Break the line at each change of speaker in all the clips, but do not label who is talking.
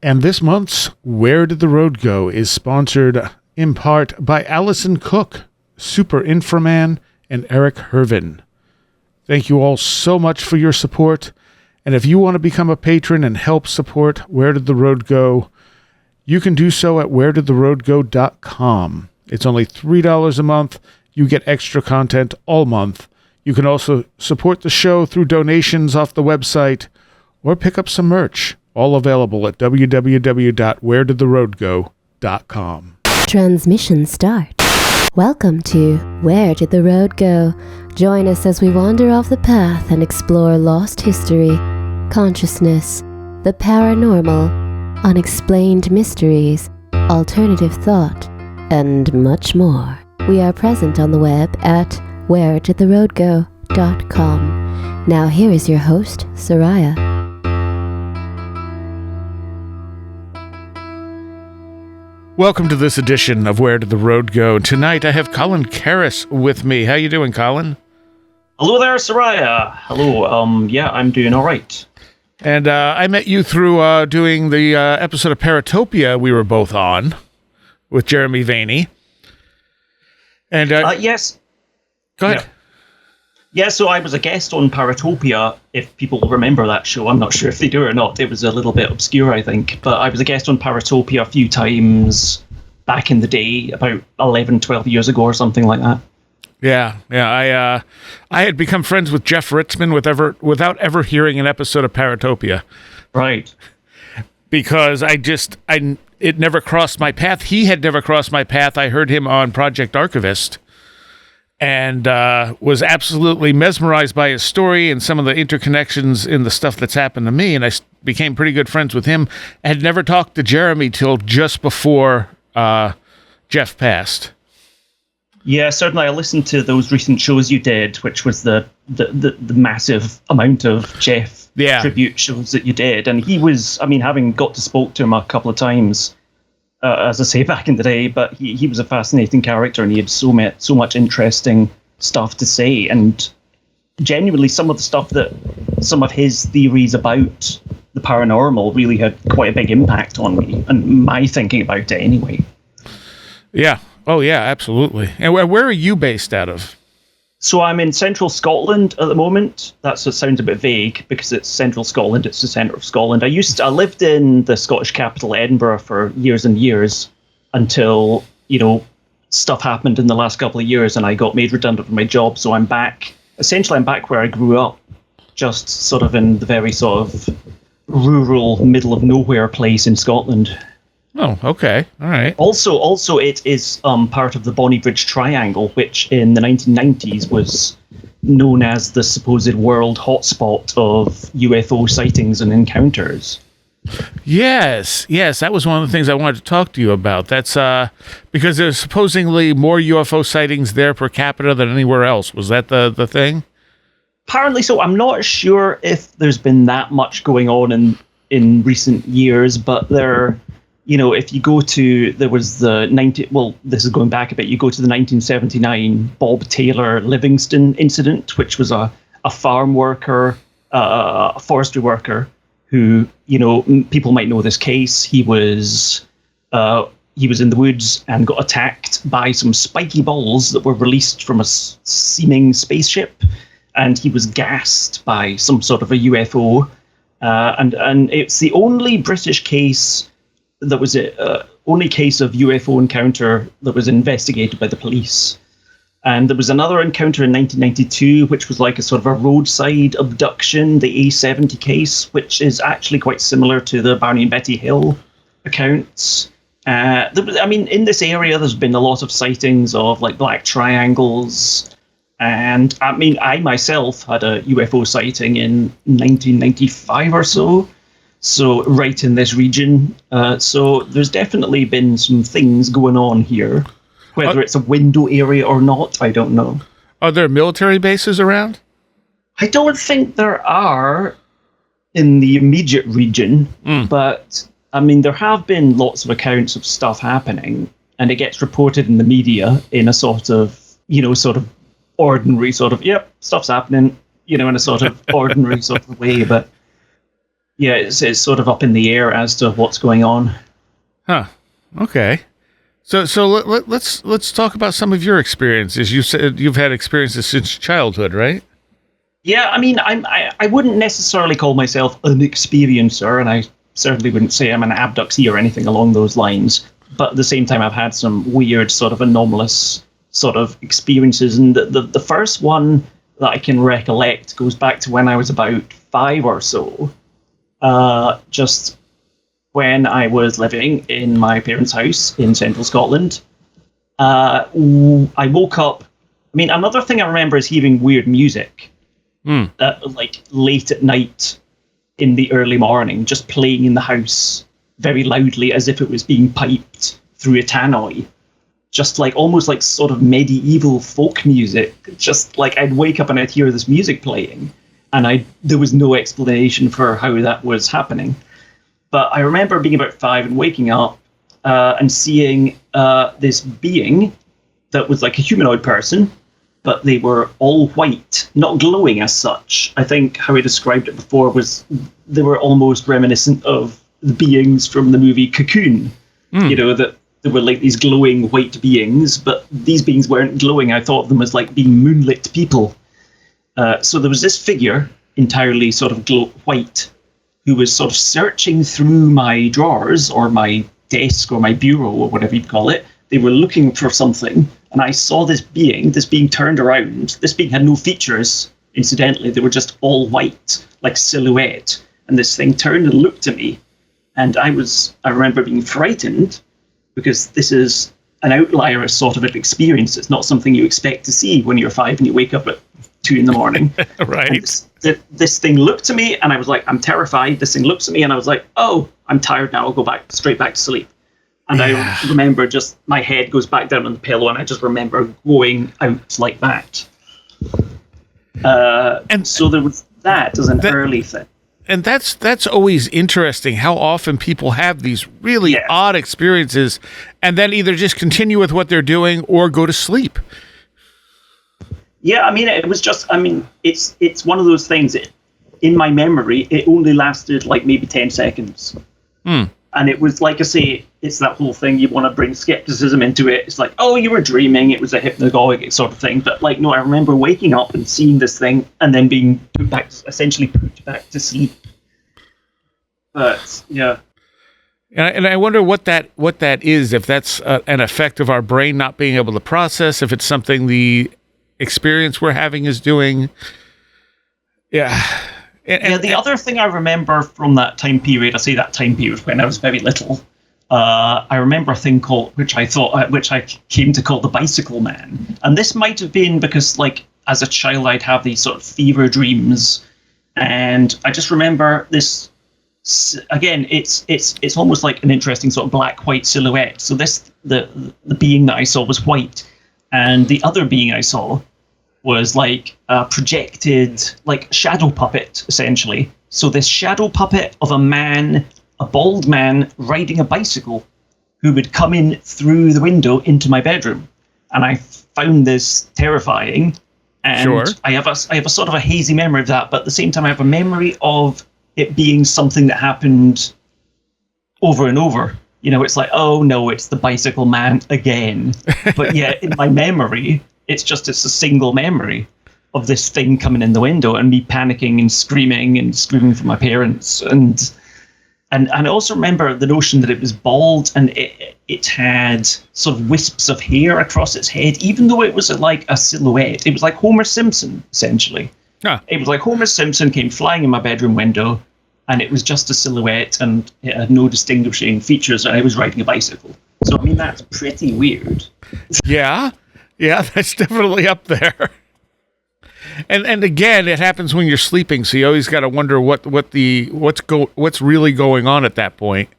And this month's Where Did the Road Go is sponsored in part by Allison Cook, Super Inframan, and Eric Hervin. Thank you all so much for your support. And if you want to become a patron and help support Where Did the Road Go, you can do so at wheredidtheroadgo.com. It's only $3 a month. You get extra content all month. You can also support the show through donations off the website or pick up some merch. All available at www.wheredidtheroadgo.com.
Transmission start. Welcome to Where Did the Road Go? Join us as we wander off the path and explore lost history, consciousness, the paranormal, unexplained mysteries, alternative thought, and much more. We are present on the web at wheredidtheroadgo.com. Now here is your host, Seriah.
Welcome to this edition of Where Did the Road Go? Tonight I have Colin Kerris with me. How you doing, Colin?
Hello there, Seriah. Hello. I'm doing all right.
And I met you through doing the episode of Paratopia we were both on with Jeremy Vaney. And
yes.
Go ahead.
Yeah, so I was a guest on Paratopia, if people remember that show. I'm not sure if they do or not. It was a little bit obscure, I think. But I was a guest on Paratopia a few times back in the day, about 11, 12 years ago or something like that.
Yeah. I had become friends with Jeff Ritzman without ever hearing an episode of Paratopia.
Right.
Because it never crossed my path. He had never crossed my path. I heard him on Project Archivist and was absolutely mesmerized by his story and some of the interconnections in the stuff that's happened to me. And I became pretty good friends with him. I had never talked to Jeremy till just before Jeff passed.
Yeah, certainly. I listened to those recent shows you did, which was the massive amount of Jeff tribute shows that you did. And he was, having got to spoke to him a couple of times, as I say, back in the day, but he was a fascinating character and he had so much interesting stuff to say. And genuinely, some of his theories about the paranormal really had quite a big impact on me and my thinking about it anyway. Yeah.
Oh, yeah, absolutely. And where are you based out of?
So I'm in central Scotland at the moment. It sounds a bit vague because it's central Scotland. It's the centre of Scotland. I lived in the Scottish capital, Edinburgh, for years and years until, stuff happened in the last couple of years and I got made redundant from my job. So I'm back. Essentially, I'm back where I grew up, just sort of in the very sort of rural, middle of nowhere place in Scotland.
Oh, okay. All right.
Also, it is part of the Bonnybridge Triangle, which in the 1990s was known as the supposed world hotspot of UFO sightings and encounters.
Yes, that was one of the things I wanted to talk to you about. That's because there's supposedly more UFO sightings there per capita than anywhere else. Was that the thing?
Apparently so. I'm not sure if there's been that much going on in recent years, but there... if you go to, there was this is going back a bit, you go to the 1979 Bob Taylor Livingston incident, which was a farm worker, a forestry worker who, people might know this case. He was in the woods and got attacked by some spiky balls that were released from a seeming spaceship, and he was gassed by some sort of a UFO. And it's the only British case that was only case of UFO encounter that was investigated by the police. And there was another encounter in 1992, which was like a sort of a roadside abduction, the A70 case, which is actually quite similar to the Barney and Betty Hill accounts. In this area, there's been a lot of sightings of like black triangles. And I myself had a UFO sighting in 1995 or so. So right in this region. So there's definitely been some things going on here. Whether it's a window area or not, I don't know.
Are there military bases around?
I don't think there are in the immediate region. But, there have been lots of accounts of stuff happening. And it gets reported in the media in a sort of ordinary sort of, stuff's happening, in a sort of ordinary sort of way. But yeah, it's sort of up in the air as to what's going on.
Huh. Okay. So let's talk about some of your experiences. You said you've had experiences since childhood, right?
Yeah, I mean, I wouldn't necessarily call myself an experiencer, and I certainly wouldn't say I'm an abductee or anything along those lines. But at the same time, I've had some weird, sort of anomalous sort of experiences. And the first one that I can recollect goes back to when I was about 5 or so. Just when I was living in my parents' house in central Scotland. I woke up. I mean, another thing I remember is hearing weird music. Like late at night in the early morning, just playing in the house very loudly as if it was being piped through a tannoy. Just like almost like sort of medieval folk music. Just like I'd wake up and I'd hear this music playing, and there was no explanation for how that was happening. But I remember being about 5 and waking up and seeing this being that was like a humanoid person, but they were all white, not glowing as such. I think how I described it before was they were almost reminiscent of the beings from the movie Cocoon. You know, that they were like these glowing white beings, but these beings weren't glowing. I thought of them as like being moonlit people. So there was this figure, entirely sort of white, who was sort of searching through my drawers or my desk or my bureau or whatever you'd call it. They were looking for something, and I saw this being turned around. This being had no features, incidentally. They were just all white, like silhouette. And this thing turned and looked at me. And I remember being frightened, because this is an outlier sort of an experience. It's not something you expect to see when you're 5 and you wake up at 2 in the morning.
Right.
This thing looked to me, and I was like, I'm terrified. This thing looks at me, and I was like, oh, I'm tired now. I'll go straight back to sleep. And I remember just my head goes back down on the pillow, and I just remember going out like that. And so there was that as an early thing.
And that's always interesting, how often people have these really odd experiences and then either just continue with what they're doing or go to sleep.
Yeah, I mean, it was just, I mean, it's one of those things. In my memory, it only lasted like maybe 10 seconds. And it was, like I say, it's that whole thing, you want to bring skepticism into it. It's like, oh, you were dreaming, it was a hypnagogic sort of thing. But like, no, I remember waking up and seeing this thing and then being essentially put back to sleep. But, yeah.
And I wonder what that is, if that's an effect of our brain not being able to process, if it's something the experience we're having is doing. Yeah. And
the other thing I remember from that time period, I say that time period when I was very little, I remember a thing called, which I came to call the bicycle man. And this might have been because, like, as a child, I'd have these sort of fever dreams. And I just remember this, again, it's almost like an interesting sort of black-white silhouette. So the being that I saw was white. And the other being I saw was like a projected, like, shadow puppet, essentially. So this shadow puppet of a bald man riding a bicycle, who would come in through the window into my bedroom. And I found this terrifying. And I have a sort of a hazy memory of that, but at the same time I have a memory of it being something that happened over and over. You know, it's like, oh no, it's the bicycle man again. But yeah, in my memory, it's a single memory of this thing coming in the window and me panicking and screaming for my parents. And I also remember the notion that it was bald and it had sort of wisps of hair across its head, even though it was like a silhouette. It was like Homer Simpson, essentially. It was like Homer Simpson came flying in my bedroom window, and it was just a silhouette, and it had no distinguishing features, and I was riding a bicycle. So, I mean, that's pretty weird.
Yeah, that's definitely up there. And again, it happens when you're sleeping, so you always got to wonder what's really going on at that point.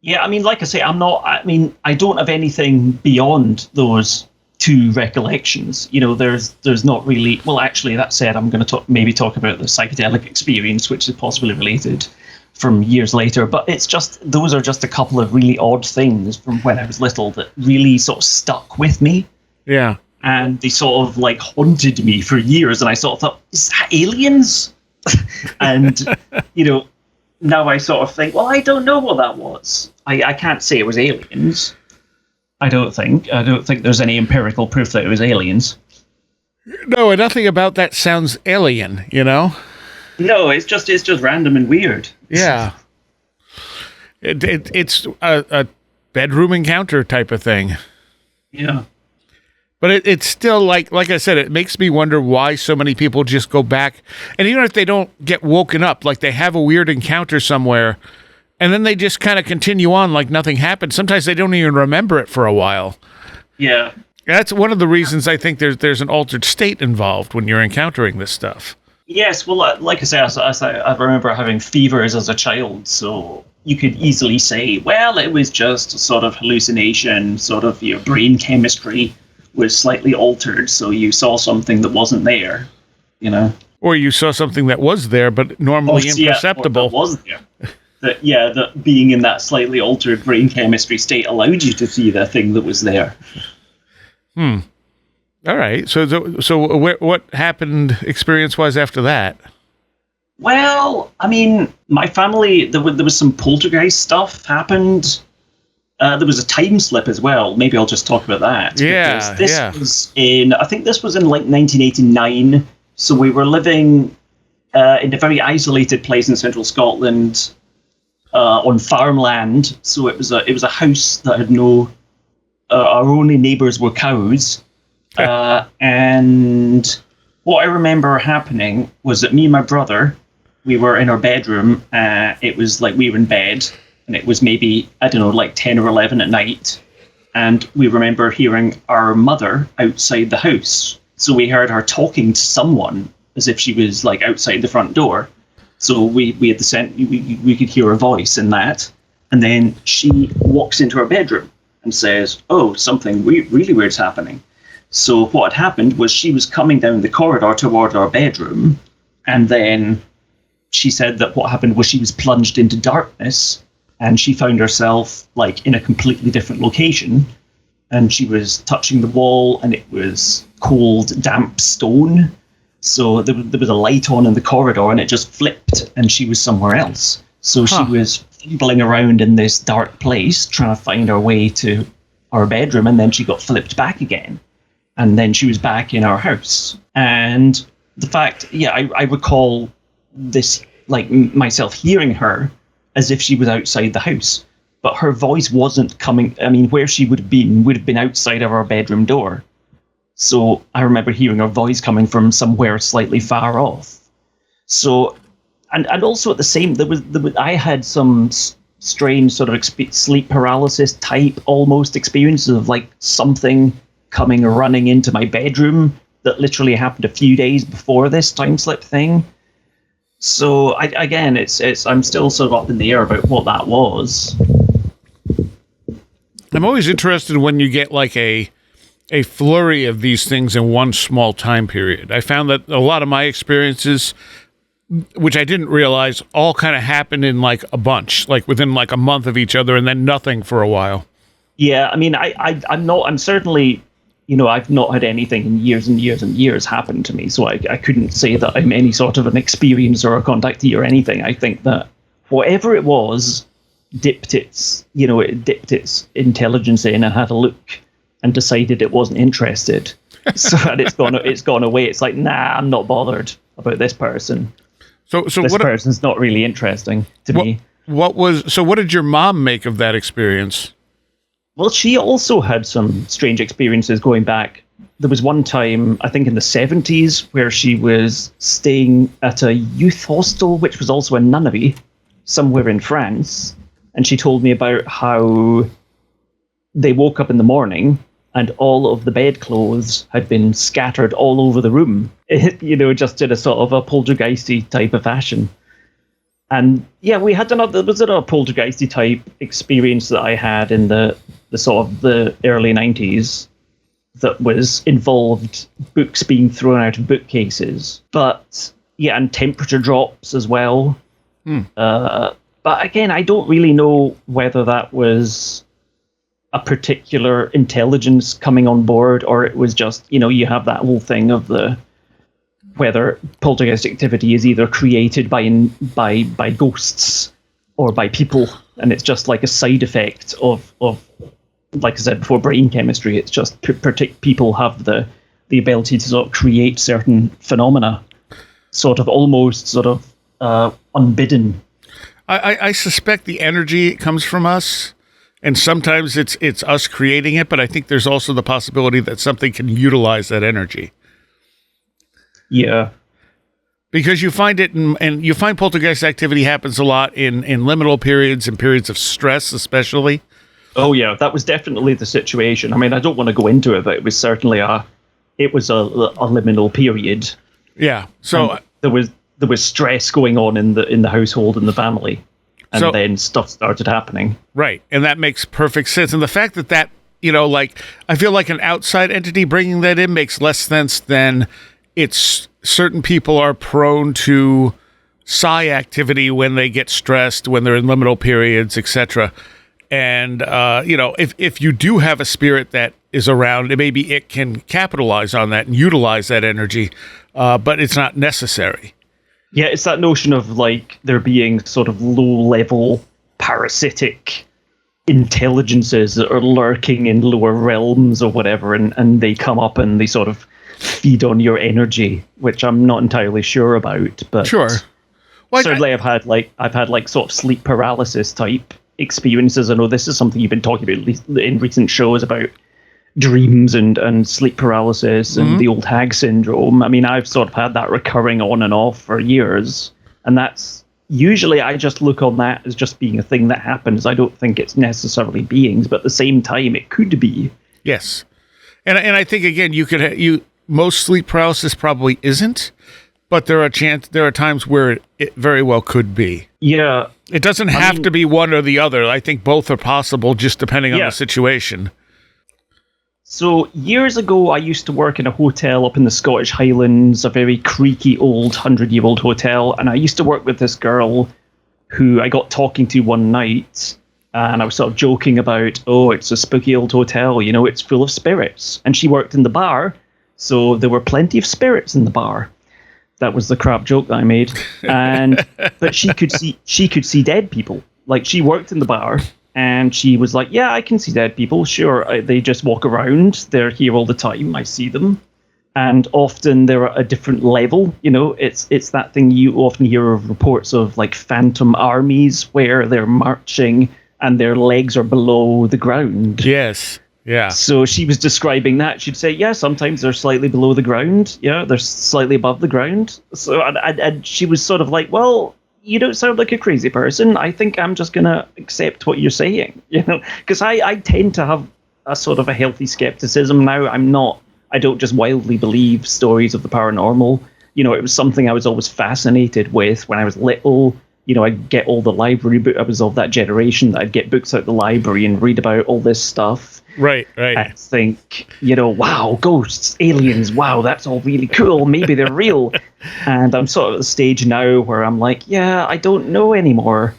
Yeah, I mean, like I say, I don't have anything beyond those 2 recollections. You know, there's not really. Well, actually, that said, I'm going to maybe talk about the psychedelic experience, which is possibly related from years later. But those are just a couple of really odd things from when I was little that really sort of stuck with me.
Yeah.
And they sort of like haunted me for years, and I sort of thought, is that aliens? And Now I sort of think, well, I don't know what that was. I can't say it was aliens. I don't think there's any empirical proof that it was aliens.
No, and nothing about that sounds alien,
No, it's just random and weird.
Yeah. It's a bedroom encounter type of thing.
Yeah.
But it's still like I said, it makes me wonder why so many people just go back. And even if they don't get woken up, like they have a weird encounter somewhere, and then they just kind of continue on like nothing happened. Sometimes they don't even remember it for a while.
Yeah.
That's one of the reasons I think there's an altered state involved when you're encountering this stuff.
Yes, well, like I say, I remember having fevers as a child, so you could easily say, well, it was just a sort of hallucination, sort of your brain chemistry was slightly altered, so you saw something that wasn't there,
Or you saw something that was there, but normally imperceptible.
That was there. That being in that slightly altered brain chemistry state allowed you to see the thing that was there.
All right. So what happened experience-wise after that?
Well, I mean, my family, there was some poltergeist stuff happened. There was a time slip as well. Maybe I'll just talk about that.
Yeah,
I think this was in like 1989. So we were living in a very isolated place in central Scotland on farmland. So it was a house that had no. Our only neighbours were cows. And what I remember happening was that me and my brother, we were in our bedroom. It was like we were in bed, and it was maybe, I don't know, like 10 or 11 at night. And we remember hearing our mother outside the house. So we heard her talking to someone as if she was like outside the front door. So we had the sense, we could hear her voice in that. And then she walks into our bedroom and says, oh, something really weird's happening. So what had happened was she was coming down the corridor toward our bedroom, and then she said that what happened was she was plunged into darkness, and she found herself like in a completely different location, and she was touching the wall, and it was cold, damp stone. So there was a light on in the corridor, and it just flipped, and she was somewhere else. So she was fumbling around in this dark place, trying to find her way to our bedroom, and then she got flipped back again. And then she was back in our house. And the fact, I recall this, like myself hearing her as if she was outside the house. But her voice wasn't coming, I mean, where she would have been outside of our bedroom door. So I remember hearing her voice coming from somewhere slightly far off. So, and also at the same, I had some strange sort of sleep paralysis type almost experiences of like something coming running into my bedroom that literally happened a few days before this time slip thing. So I'm still sort of up in the air about what that was.
I'm always interested when you get like a flurry of these things in one small time period. I found that a lot of my experiences, which I didn't realize, all kind of happened in like a bunch, like within like a month of each other, and then nothing for a while. Yeah,
I mean, I'm certainly, I've not had anything in years and years and years happen to me, so I couldn't say that I'm any sort of an experiencer or a contactee or anything. I think that whatever it was dipped its intelligence in and had a look and decided it wasn't interested. So and it's gone away. It's like, nah, I'm not bothered about this person. So this person's not really interesting to me.
What did your mom make of that experience?
Well, she also had some strange experiences going back. There was one time, I think in the 70s, where she was staying at a youth hostel, which was also a nunnery, somewhere in France. And she told me about how they woke up in the morning and all of the bedclothes had been scattered all over the room, just in a sort of a poltergeisty type of fashion. And yeah, there was a poltergeisty type experience that I had in the sort of the early 90s that was involved books being thrown out of bookcases. But yeah, and temperature drops as well. But again, I don't really know whether that was a particular intelligence coming on board, or it was just, you have that whole thing of the whether poltergeist activity is either created by ghosts or by people, and it's just like a side effect of like I said before, brain chemistry. It's just people have the ability to sort of create certain phenomena, almost unbidden.
I suspect the energy comes from us, and sometimes it's us creating it, but I think there's also the possibility that something can utilize that energy.
Yeah.
Because you find it, and you find poltergeist activity happens a lot in liminal periods and periods of stress, especially.
Oh yeah, that was definitely the situation. I mean, I don't want to go into it, but it was certainly a liminal period.
Yeah. So
and there was stress going on in the household and the family, and then stuff started happening.
Right, and that makes perfect sense. And the fact that like, I feel like an outside entity bringing that in makes less sense than it's certain people are prone to psi activity when they get stressed, when they're in liminal periods, etc. And if you do have a spirit that is around, maybe it can capitalize on that and utilize that energy, but it's not necessary.
Yeah, it's that notion of like there being sort of low-level parasitic intelligences that are lurking in lower realms or whatever, and they come up and they sort of feed on your energy, which I'm not entirely sure about. But
sure, well,
certainly I've had sort of sleep paralysis type experiences. I know this is something you've been talking about in recent shows about dreams and sleep paralysis and the old hag syndrome. I mean, I've sort of had that recurring on and off for years, and that's usually I just look on that as just being a thing that happens. I don't think it's necessarily beings, but at the same time, it could be.
Yes, and I think again, most sleep paralysis probably isn't, but there are times where it very well could be.
Yeah,
it doesn't have to be one or the other. I think both are possible, just depending on the situation.
So years ago, I used to work in a hotel up in the Scottish Highlands, a very creaky old 100-year-old hotel. And I used to work with this girl who I got talking to one night. And I was sort of joking about, it's a spooky old hotel, it's full of spirits. And she worked in the bar, so there were plenty of spirits in the bar. That was the crap joke that I made. But she could see dead people. Like, she worked in the bar. And she was like, yeah, I can see dead people. Sure, they just walk around. They're here all the time. I see them. And often they're at a different level. It's that thing you often hear of reports of, like phantom armies where they're marching and their legs are below the ground.
Yes. Yeah.
So she was describing that. She'd say, yeah, sometimes they're slightly below the ground. Yeah, they're slightly above the ground. So and she was sort of like, well, you don't sound like a crazy person. I think I'm just going to accept what you're saying, because I tend to have a sort of a healthy skepticism now. I don't just wildly believe stories of the paranormal. It was something I was always fascinated with when I was little. I'd get all the library books. I was of that generation that I'd get books out the library and read about all this stuff.
Right.
I think, wow, ghosts, aliens, wow, that's all really cool. Maybe they're real. And I'm sort of at the stage now where I'm like, yeah, I don't know anymore.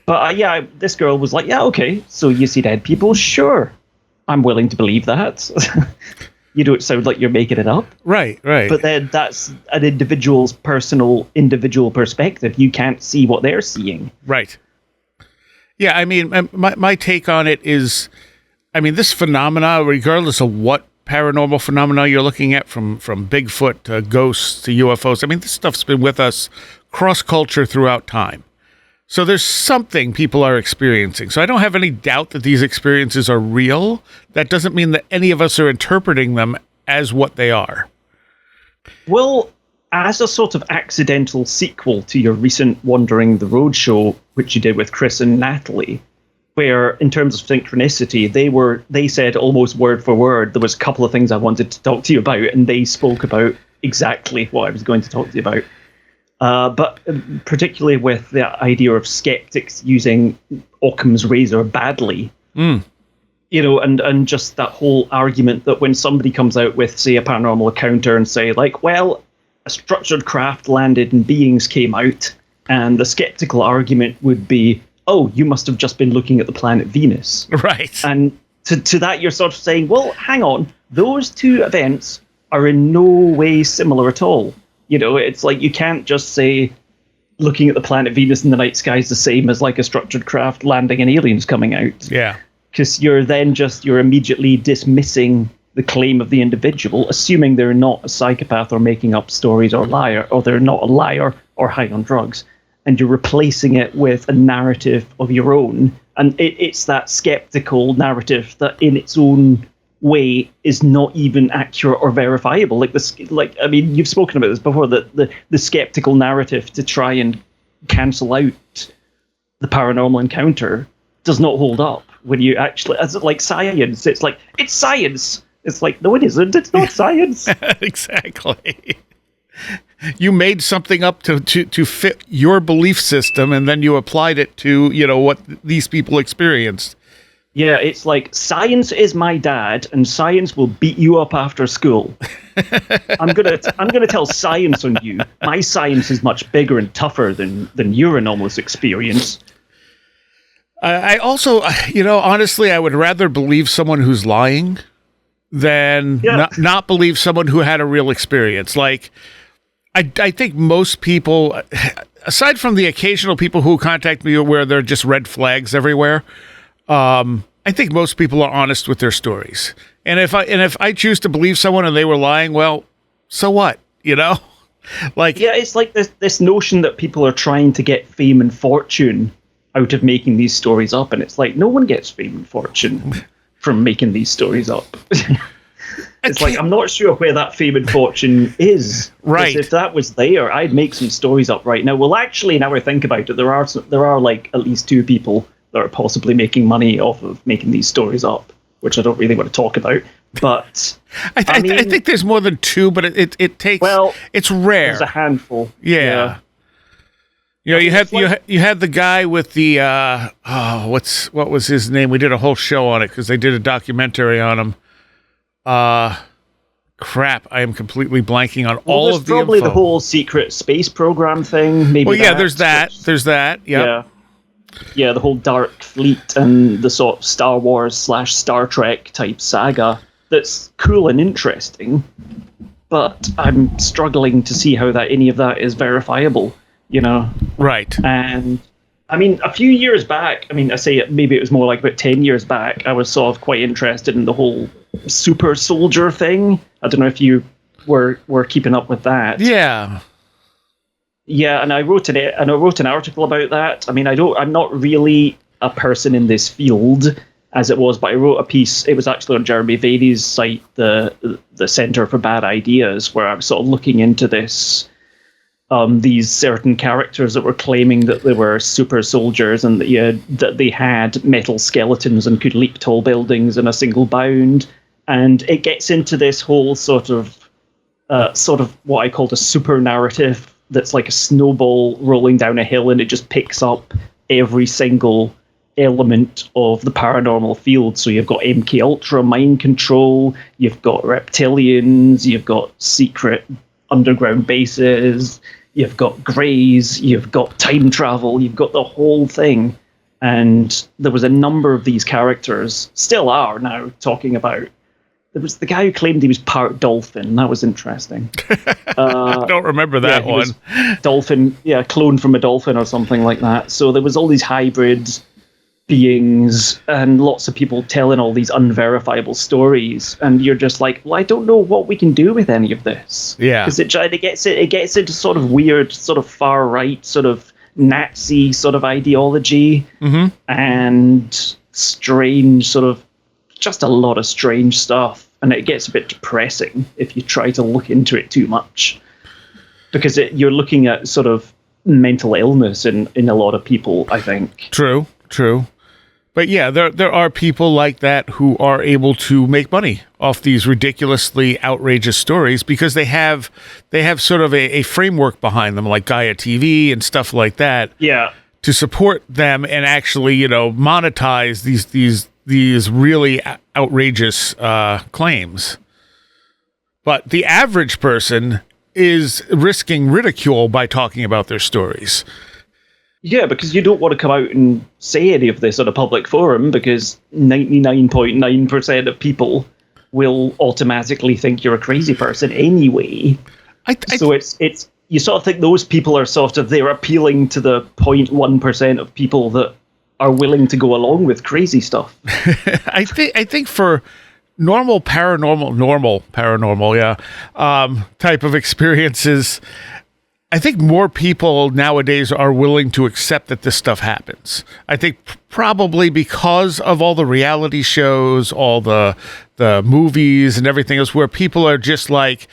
But this girl was like, yeah, okay, so you see dead people? Sure, I'm willing to believe that. You don't sound like you're making it up.
Right.
But then that's an individual perspective. You can't see what they're seeing.
Right. Yeah, I mean, my take on it is, this phenomena, regardless of what paranormal phenomena you're looking at, from Bigfoot to ghosts to UFOs, this stuff's been with us cross-culture throughout time. So there's something people are experiencing. So I don't have any doubt that these experiences are real. That doesn't mean that any of us are interpreting them as what they are.
Well, as a sort of accidental sequel to your recent Wandering the Road show, which you did with Chris and Natalie, where in terms of synchronicity, they said almost word for word, there was a couple of things I wanted to talk to you about, and they spoke about exactly what I was going to talk to you about. But particularly with the idea of skeptics using Occam's razor badly, and just that whole argument that when somebody comes out with, say, a paranormal encounter and say, like, well, a structured craft landed and beings came out, and the skeptical argument would be, oh, you must have just been looking at the planet Venus.
Right.
And to that, you're sort of saying, well, hang on, those two events are in no way similar at all. You know, it's like you can't just say looking at the planet Venus in the night sky is the same as like a structured craft landing and aliens coming out.
Yeah.
Because you're immediately dismissing the claim of the individual, assuming they're not a psychopath or making up stories or liar, or they're not a liar or high on drugs. And you're replacing it with a narrative of your own. And it's that skeptical narrative that in its own way is not even accurate or verifiable. You've spoken about this before, that the skeptical narrative to try and cancel out the paranormal encounter does not hold up when you actually, as like science, it's like, it's science. It's like, no, it isn't. It's not science.
Exactly. You made something up to fit your belief system, and then you applied it to, what these people experienced.
Yeah, it's like, science is my dad, and science will beat you up after school. I'm gonna tell science on you. My science is much bigger and tougher than your anomalous experience.
I also, honestly, I would rather believe someone who's lying than not believe someone who had a real experience. Like, I think most people, aside from the occasional people who contact me where they're just red flags everywhere, I think most people are honest with their stories. And if I choose to believe someone and they were lying, well, so what? Like, yeah,
it's like this notion that people are trying to get fame and fortune out of making these stories up, and it's like, no one gets fame and fortune from making these stories up. It's like, I'm not sure where that fame and fortune is.
Right.
If that was there, I'd make some stories up right now. Well, actually, now I think about it, there are like at least two people that are possibly making money off of making these stories up, which I don't really want to talk about. But
I think there's more than two, but it takes. Well, it's rare.
There's a handful.
Yeah. You had the guy with the what was his name? We did a whole show on it because they did a documentary on him. Crap! I am completely blanking on all of the
probably
info.
The whole secret space program thing. Maybe.
Well, yeah. There's that. Yep.
Yeah. Yeah, the whole Dark Fleet and the sort of Star Wars / Star Trek type saga. That's cool and interesting, but I'm struggling to see how any of that is verifiable.
Right.
And I mean, a few years back, I say maybe it was more like about 10 years back, I was sort of quite interested in the whole super soldier thing. I don't know if you were keeping up with that.
Yeah.
Yeah, and I wrote an article about that. I mean, I'm not really a person in this field as it was, but I wrote a piece. It was actually on Jeremy Vady's site, the Center for Bad Ideas, where I was sort of looking into this. These certain characters that were claiming that they were super soldiers and that they had metal skeletons and could leap tall buildings in a single bound. And it gets into this whole sort of what I called a super narrative that's like a snowball rolling down a hill, and it just picks up every single element of the paranormal field. So you've got MK Ultra mind control, you've got reptilians, you've got secret underground bases, you've got greys, you've got time travel, you've got the whole thing. And there was a number of these characters, still are now, talking about. There was the guy who claimed he was part dolphin. That was interesting.
I don't remember that one.
Dolphin, clone from a dolphin or something like that. So there was all these hybrid beings and lots of people telling all these unverifiable stories, and you're just like, well, I don't know what we can do with any of this.
Yeah,
because it gets into sort of weird, sort of far right, sort of Nazi sort of ideology, and strange sort of just a lot of strange stuff, and it gets a bit depressing if you try to look into it too much, because you're looking at sort of mental illness in a lot of people, I think.
True. But yeah, there are people like that who are able to make money off these ridiculously outrageous stories because they have sort of a framework behind them, like Gaia TV and stuff like that.
Yeah.
To support them and actually, monetize these really outrageous claims. But the average person is risking ridicule by talking about their stories.
Yeah, because you don't want to come out and say any of this on a public forum, because 99.9% of people will automatically think you're a crazy person anyway. So it's you sort of think those people are sort of, they're appealing to the 0.1% of people that are willing to go along with crazy stuff.
I think for normal paranormal, type of experiences, I think more people nowadays are willing to accept that this stuff happens. I think probably because of all the reality shows, all the movies and everything else, where people are just like,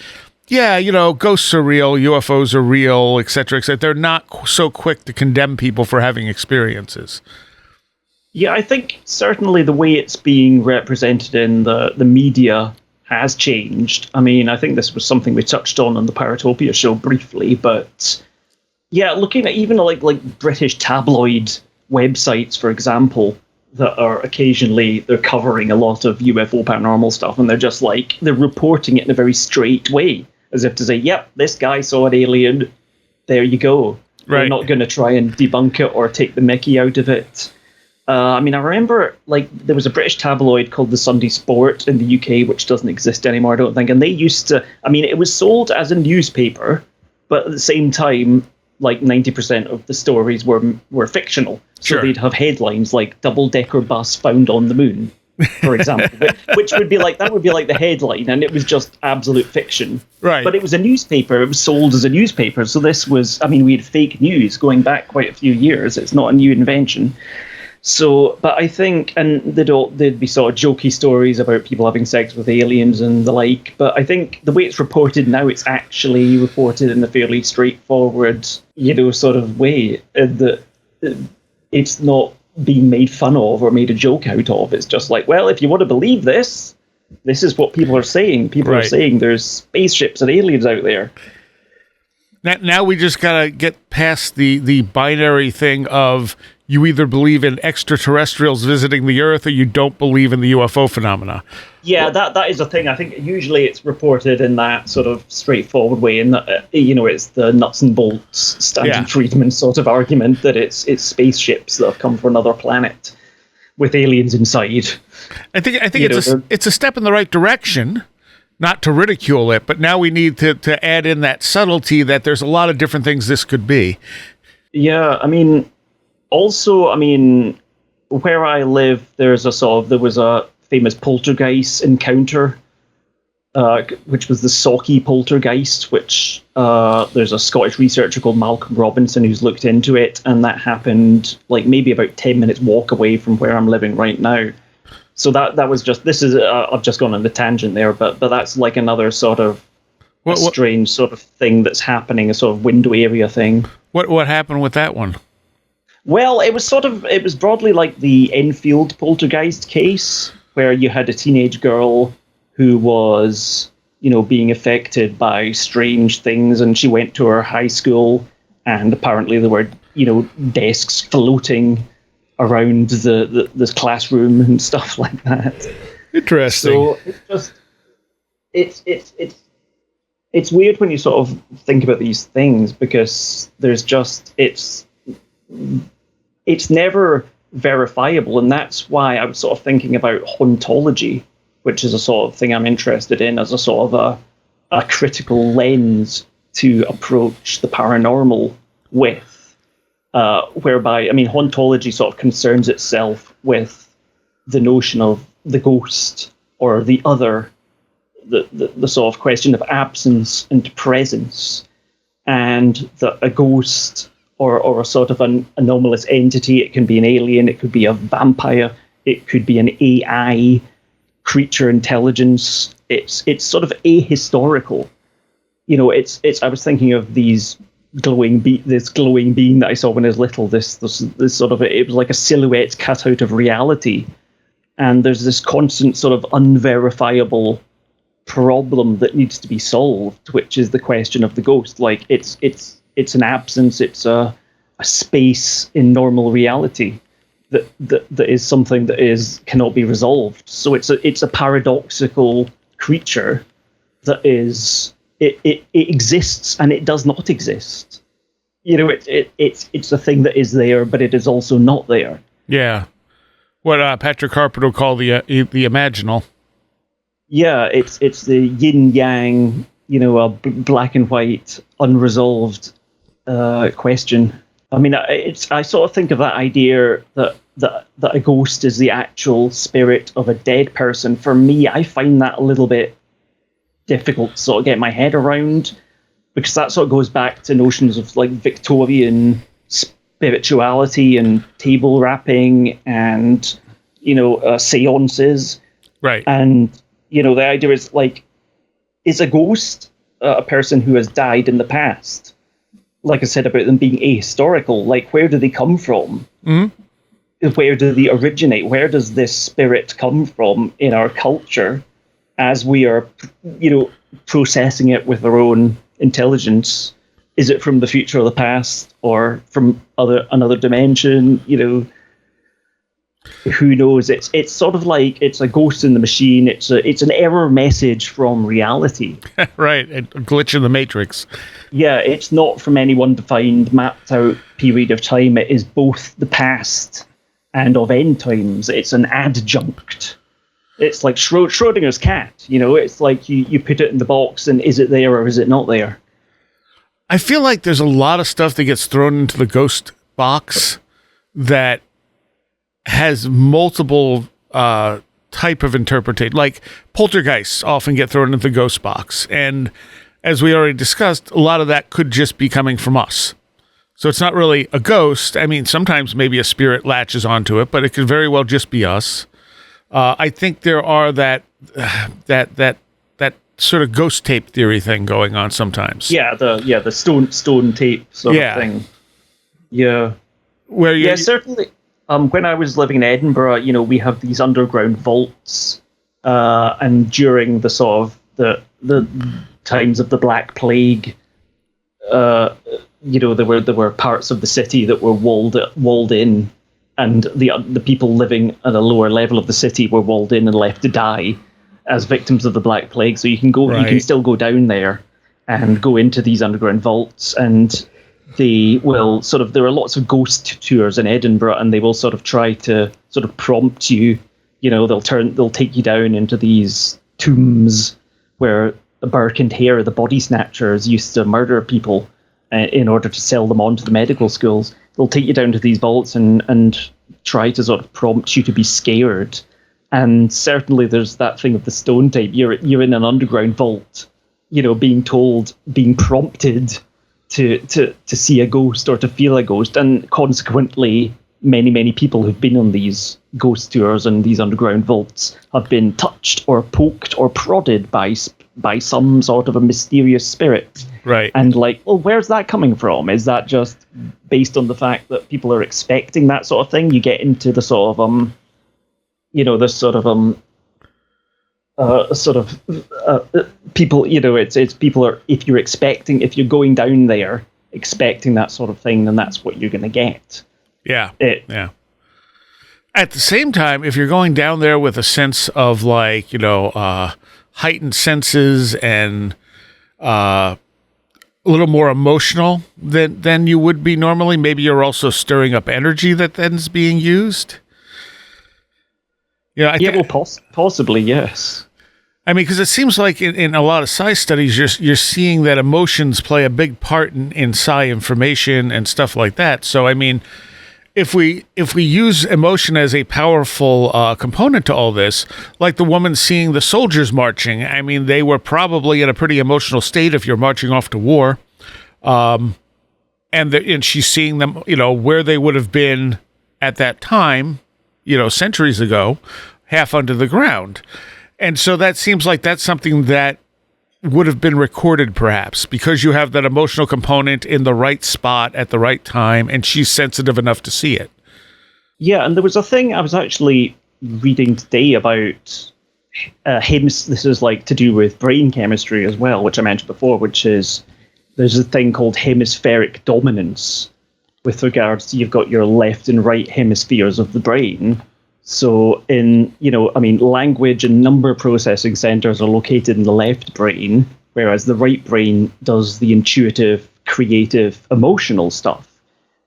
yeah, ghosts are real, UFOs are real, et cetera, et cetera. They're not so quick to condemn people for having experiences.
Yeah, I think certainly the way it's being represented in the media has changed. I mean, I think this was something we touched on the Paratopia show briefly, but yeah, looking at even like British tabloid websites, for example, that are occasionally, they're covering a lot of UFO paranormal stuff, and they're just like, they're reporting it in a very straight way, as if to say, yep, this guy saw an alien, there you go. Right. They're not going to try and debunk it or take the mickey out of it. I mean, I remember, there was a British tabloid called The Sunday Sport in the UK, which doesn't exist anymore, I don't think. And they used to, I mean, it was sold as a newspaper, but at the same time, 90% of the stories were fictional. So they'd have headlines like double-decker bus found on the moon, for example, which would be like the headline, and it was just absolute fiction.
Right.
But it was a newspaper. It was sold as a newspaper. So this was, I mean, we had fake news going back quite a few years. It's not a new invention. So, but I think, and there'd be sort of jokey stories about people having sex with aliens and the like, but I think the way it's reported now, it's actually reported in a fairly straightforward, sort of way, that it's not being made fun of or made a joke out of. It's just like, well, if you want to believe this is what people are saying. People are saying there's spaceships and aliens out there.
Now we just gotta get past the binary thing of, you either believe in extraterrestrials visiting the Earth or you don't believe in the UFO phenomena.
Yeah, that is a thing. I think usually it's reported in that sort of straightforward way, and it's the nuts and bolts Stanton Friedman sort of argument that it's spaceships that have come from another planet with aliens inside.
I think it's a step in the right direction, not to ridicule it, but now we need to add in that subtlety that there's a lot of different things this could be. Yeah,
I mean, also, I mean, where I live, there was a famous poltergeist encounter, which was the Sawkey poltergeist, which there's a Scottish researcher called Malcolm Robinson who's looked into it, and that happened maybe about 10 minutes walk away from where I'm living right now. So that was just, I've just gone on the tangent there, but that's like another sort of strange sort of thing that's happening, a sort of window area thing.
What happened with that one?
Well, it was broadly like the Enfield poltergeist case, where you had a teenage girl who was, being affected by strange things, and she went to her high school, and apparently there were, desks floating around this classroom and stuff like that.
Interesting.
So it's just, it's weird when you sort of think about these things, because there's just, it's never verifiable, and that's why I was sort of thinking about hauntology, which is a sort of thing I'm interested in as a sort of a critical lens to approach the paranormal with, whereby, I mean, hauntology sort of concerns itself with the notion of the ghost or the other, the sort of question of absence and presence, and that a ghost or a sort of an anomalous entity. It can be an alien, it could be a vampire, it could be an AI creature intelligence. It's sort of ahistorical. I was thinking of this glowing being that I saw when I was little. This sort of, it was like a silhouette cut out of reality, and there's this constant sort of unverifiable problem that needs to be solved, which is the question of the ghost. Like it's an absence, it's a space in normal reality that is something that cannot be resolved. So it's a paradoxical creature that is it exists and it does not exist. It's a thing that is there, but it is also not there.
Yeah, what Patrick Carpenter called the imaginal.
Yeah, it's the yin yang a black and white, unresolved question. I mean, I sort of think of that idea that a ghost is the actual spirit of a dead person. For me, I find that a little bit difficult to sort of get my head around, because that sort of goes back to notions of like Victorian spirituality and table rapping and, seances.
Right.
And, the idea is like, is a ghost a person who has died in the past? Like I said about them being ahistorical, like where do they come from? Mm-hmm. Where do they originate? Where does this spirit come from in our culture as we are, processing it with our own intelligence? Is it from the future or the past, or from another dimension? Who knows? It's sort of like it's a ghost in the machine. It's an error message from reality.
Right, a glitch in the matrix.
Yeah, it's not from any one defined, mapped out period of time. It is both the past and of end times. It's an adjunct. It's like Schrodinger's cat. It's like you put it in the box, and is it there or is it not there?
I feel like there's a lot of stuff that gets thrown into the ghost box that has multiple type of interpretation. Like poltergeists often get thrown into the ghost box. And as we already discussed, a lot of that could just be coming from us. So it's not really a ghost. I mean, sometimes maybe a spirit latches onto it, but it could very well just be us. I think there are that sort of ghost tape theory thing going on sometimes.
Yeah, the stone tape sort of thing. Yeah.
Where
certainly. When I was living in Edinburgh, we have these underground vaults, and during the sort of the times of the Black Plague, there were parts of the city that were walled in, and the people living at a lower level of the city were walled in and left to die as victims of the Black Plague. So you can still go down there and go into these underground vaults, and they will there are lots of ghost tours in Edinburgh, and they will sort of try to sort of prompt you. They'll take you down into these tombs where Burke and Hare, the body snatchers, used to murder people in order to sell them on to the medical schools. They'll take you down to these vaults and try to sort of prompt you to be scared. And certainly there's that thing of the stone tape. You're in an underground vault, being prompted to see a ghost or to feel a ghost. And consequently, many people who've been on these ghost tours and these underground vaults have been touched or poked or prodded by some sort of a mysterious spirit.
Right.
And where's that coming from? Is that just based on the fact that people are expecting that sort of thing? You get into the sort of people, it's people are, if you're going down there expecting that sort of thing, then that's what you're going to get.
Yeah. Yeah. At the same time, if you're going down there with a sense of heightened senses and a little more emotional than you would be normally, maybe you're also stirring up energy that then's being used.
Possibly, yes.
I mean, because it seems like in a lot of psi studies, you're seeing that emotions play a big part in psi information and stuff like that. So, I mean, if we use emotion as a powerful component to all this, like the woman seeing the soldiers marching, I mean, they were probably in a pretty emotional state if you're marching off to war, and she's seeing them, where they would have been at that time, centuries ago, half under the ground. And so that seems like that's something that would have been recorded, perhaps, because you have that emotional component in the right spot at the right time, and she's sensitive enough to see it.
Yeah, and there was a thing I was actually reading today about this is to do with brain chemistry as well, which I mentioned before, which is there's a thing called hemispheric dominance with regards to you've got your left and right hemispheres of the brain. So language and number processing centers are located in the left brain, whereas the right brain does the intuitive, creative, emotional stuff.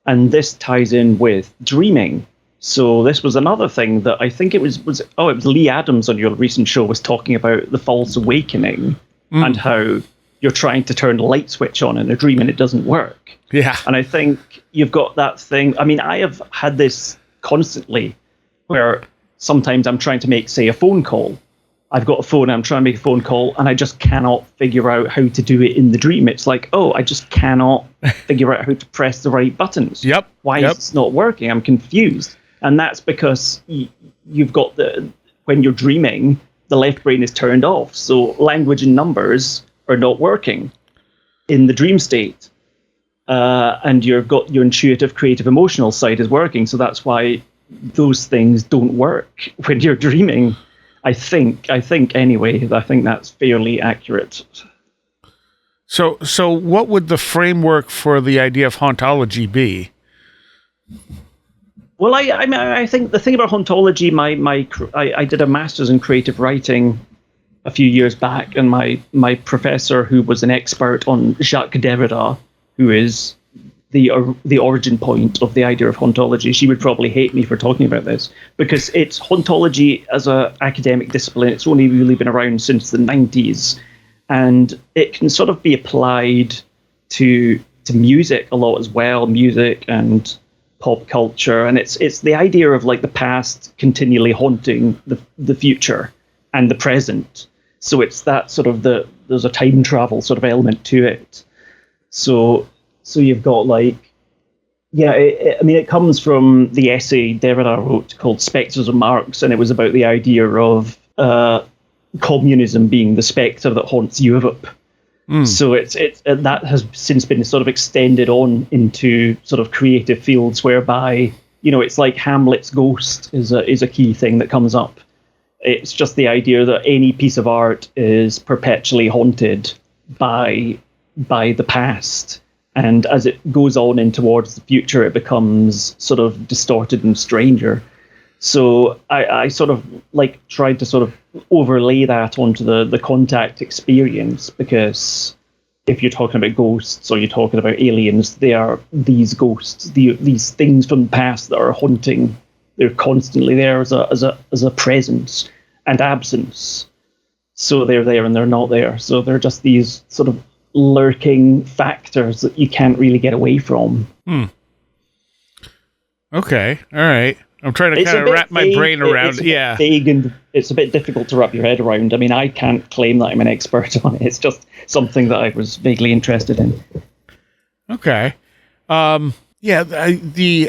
And this ties in with dreaming. So this was another thing that I think it was Lee Adams on your recent show was talking about the false awakening and how you're trying to turn a light switch on in a dream and it doesn't work.
Yeah.
And I think you've got that thing. I mean, I have had this constantly where sometimes I'm trying to make, say, a phone call. I've got a phone, I'm trying to make a phone call, and I just cannot figure out how to do it in the dream. It's like, oh, I just cannot figure out how to press the right buttons.
Yep.
Why is it not working? I'm confused. And that's because you've got when you're dreaming, the left brain is turned off. So language and numbers are not working in the dream state. And you've got your intuitive, creative, emotional side is working. So that's why those things don't work when you're dreaming. I think anyway, I think that's fairly accurate.
So what would the framework for the idea of hauntology be?
Well, I think the thing about hauntology, I did a master's in creative writing a few years back, and my professor, who was an expert on Jacques Derrida, who is the origin point of the idea of hauntology. She would probably hate me for talking about this, because it's hauntology as an academic discipline. It's only really been around since the 90s, and it can sort of be applied to music a lot as well, music and pop culture. And it's the idea of like the past continually haunting the future and the present. So it's that sort of there's a time travel sort of element to it. So you've got like, yeah, it comes from the essay Derrida wrote called Spectres of Marx, and it was about the idea of communism being the spectre that haunts Europe. So it's that has since been sort of extended on into sort of creative fields whereby, it's like Hamlet's ghost is a key thing that comes up. It's just the idea that any piece of art is perpetually haunted by the past. And as it goes on in towards the future, it becomes sort of distorted and stranger. So I sort of like tried to sort of overlay that onto the contact experience, because if you're talking about ghosts or you're talking about aliens, they are these ghosts, these things from the past that are haunting. They're constantly there as a presence and absence. So they're there and they're not there. So they're just these sort of lurking factors that you can't really get away from.
Okay. All right. I'm trying to kind of wrap my brain around. Yeah.
Vague, and it's a bit difficult to wrap your head around. I mean, I can't claim that I'm an expert on it. It's just something that I was vaguely interested in.
Okay. Yeah.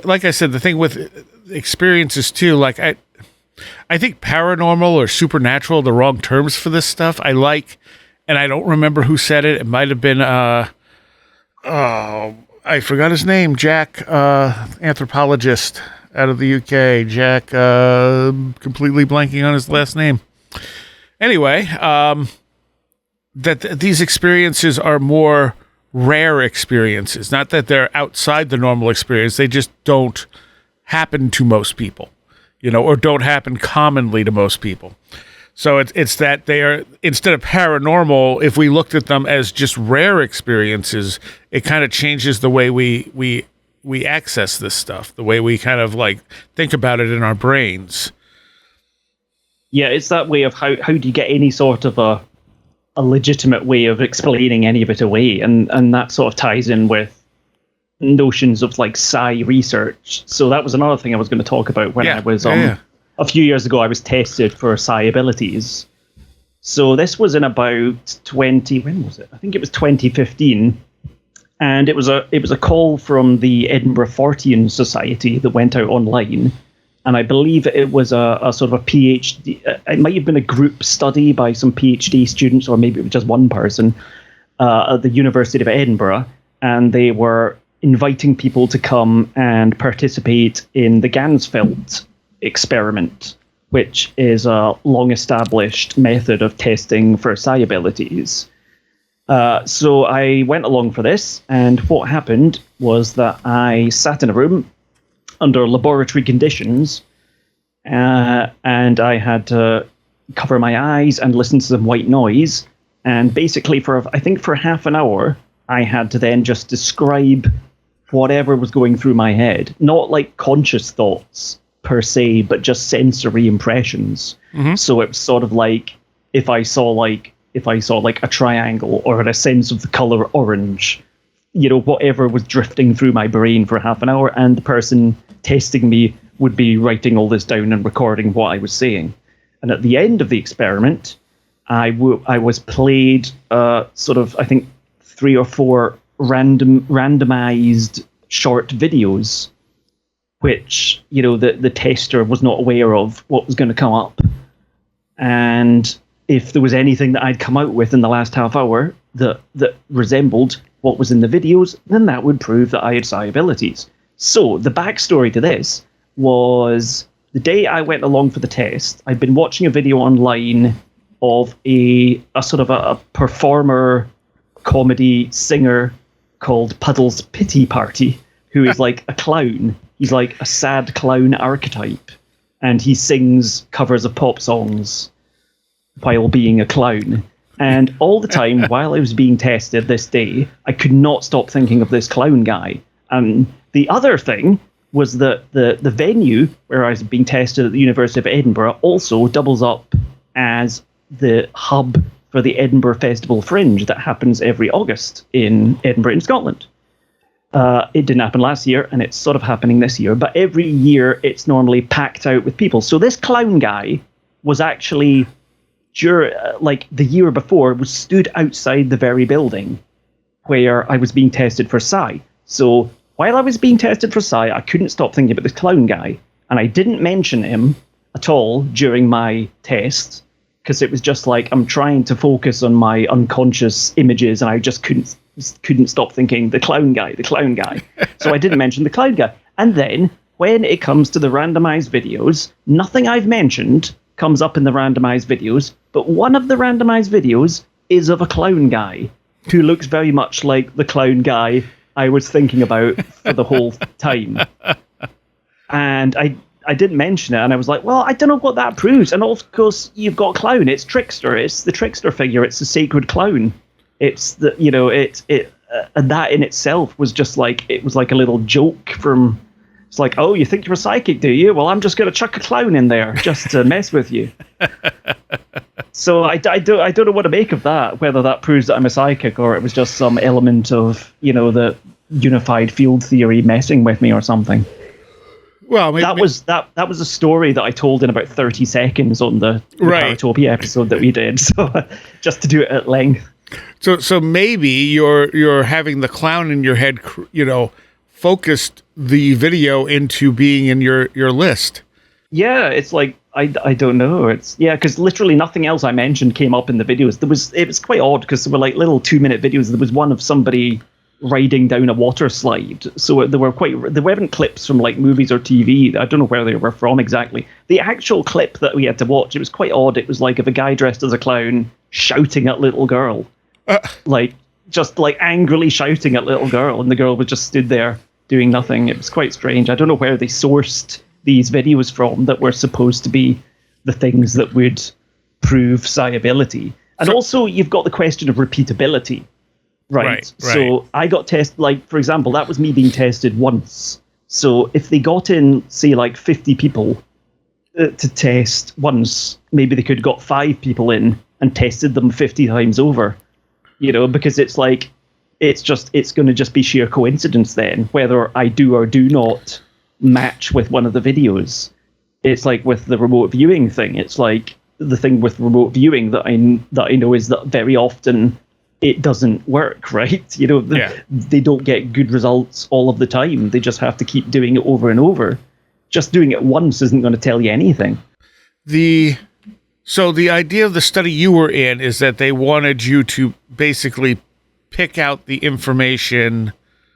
Like I said, the thing with experiences too, like I think paranormal or supernatural are the wrong terms for this stuff. And I don't remember who said it. It might have been, I forgot his name. Jack, anthropologist out of the UK. Jack, completely blanking on his last name. Anyway, that these experiences are more rare experiences. Not that they're outside the normal experience. They just don't happen to most people, or don't happen commonly to most people. So it's that they are, instead of paranormal, if we looked at them as just rare experiences, it kind of changes the way we access this stuff, the way we kind of like think about it in our brains.
Yeah, it's that way of how do you get any sort of a legitimate way of explaining any of it away, and that sort of ties in with notions of like psi research. So that was another thing I was going to talk about when I was a few years ago. I was tested for psi abilities. So this was in about when was it? I think it was 2015. And it was a call from the Edinburgh Fortean Society that went out online. And I believe it was a sort of a PhD. It might have been a group study by some PhD students, or maybe it was just one person at the University of Edinburgh. And they were inviting people to come and participate in the Ganzfeld experiment, which is a long-established method of testing for psi abilities. So I went along for this, and what happened was that I sat in a room under laboratory conditions, and I had to cover my eyes and listen to some white noise. And basically for half an hour, I had to then just describe whatever was going through my head. Not like conscious thoughts per se, but just sensory impressions. Mm-hmm. So it was sort of like if I saw like if I saw like a triangle or a sense of the color orange, you know, whatever was drifting through my brain for half an hour, and the person testing me would be writing all this down and recording what I was saying. And at the end of the experiment, I was played sort of, I think, 3 or 4 randomized short videos, which, you know, the tester was not aware of what was going to come up. And if there was anything that I'd come out with in the last half hour that resembled what was in the videos, then that would prove that I had psi abilities. So the backstory to this was the day I went along for the test, I'd been watching a video online of a sort of a performer comedy singer called Puddle's Pity Party, who is like a clown. He's like a sad clown archetype, and he sings covers of pop songs while being a clown. And all the time while I was being tested this day, I could not stop thinking of this clown guy. And the other thing was that the venue where I was being tested at the University of Edinburgh also doubles up as the hub for the Edinburgh Festival Fringe that happens every August in Edinburgh in Scotland. It didn't happen last year, and it's sort of happening this year, but every year it's normally packed out with people. So this clown guy was actually, like the year before, was stood outside the very building where I was being tested for psi. So while I was being tested for psi, I couldn't stop thinking about this clown guy, and I didn't mention him at all during my test, because it was just like I'm trying to focus on my unconscious images, and I just couldn't stop thinking the clown guy. So I didn't mention the clown guy. And then when it comes to the randomized videos, nothing I've mentioned comes up in the randomized videos, but one of the randomized videos is of a clown guy who looks very much like the clown guy I was thinking about for the whole time. And I didn't mention it, and I was like, well, I don't know what that proves. And of course, you've got clown. It's trickster. It's the trickster figure. It's the sacred clown. It's the, you know, and that in itself was just like, it was like a little joke from, it's like, oh, you think you're a psychic, do you? Well, I'm just going to chuck a clown in there just to mess with you. So I don't know what to make of that, whether that proves that I'm a psychic or it was just some element of, you know, the unified field theory messing with me or something. Well, that was a story that I told in about 30 seconds on the Paratopia episode that we did. So just to do it at length.
So maybe you're having the clown in your head, you know, focused the video into being in your list.
Yeah, it's like I don't know. It's because literally nothing else I mentioned came up in the videos. It was quite odd because there were like little 2-minute videos. There was one of somebody riding down a water slide. So there weren't clips from like movies or TV. I don't know where they were from exactly. The actual clip that we had to watch, it was quite odd. It was like of a guy dressed as a clown shouting at little girl, like just like angrily shouting at little girl, and the girl was just stood there doing nothing. It was quite strange. I don't know where they sourced these videos from that were supposed to be the things that would prove psi ability. And also you've got the question of repeatability. Right. So I got tested, like, for example, that was me being tested once. So if they got in, say, like 50 people to test once, maybe they could have got 5 people in and tested them 50 times over, you know, because it's like, it's going to just be sheer coincidence then, whether I do or do not match with one of the videos. It's like with the remote viewing thing. It's like the thing with remote viewing that I know is that very often it doesn't work, right? You know, they don't get good results all of the time. They just have to keep doing it over and over. Just doing it once isn't going to tell you anything.
So the idea of the study you were in is that they wanted you to basically pick out the information,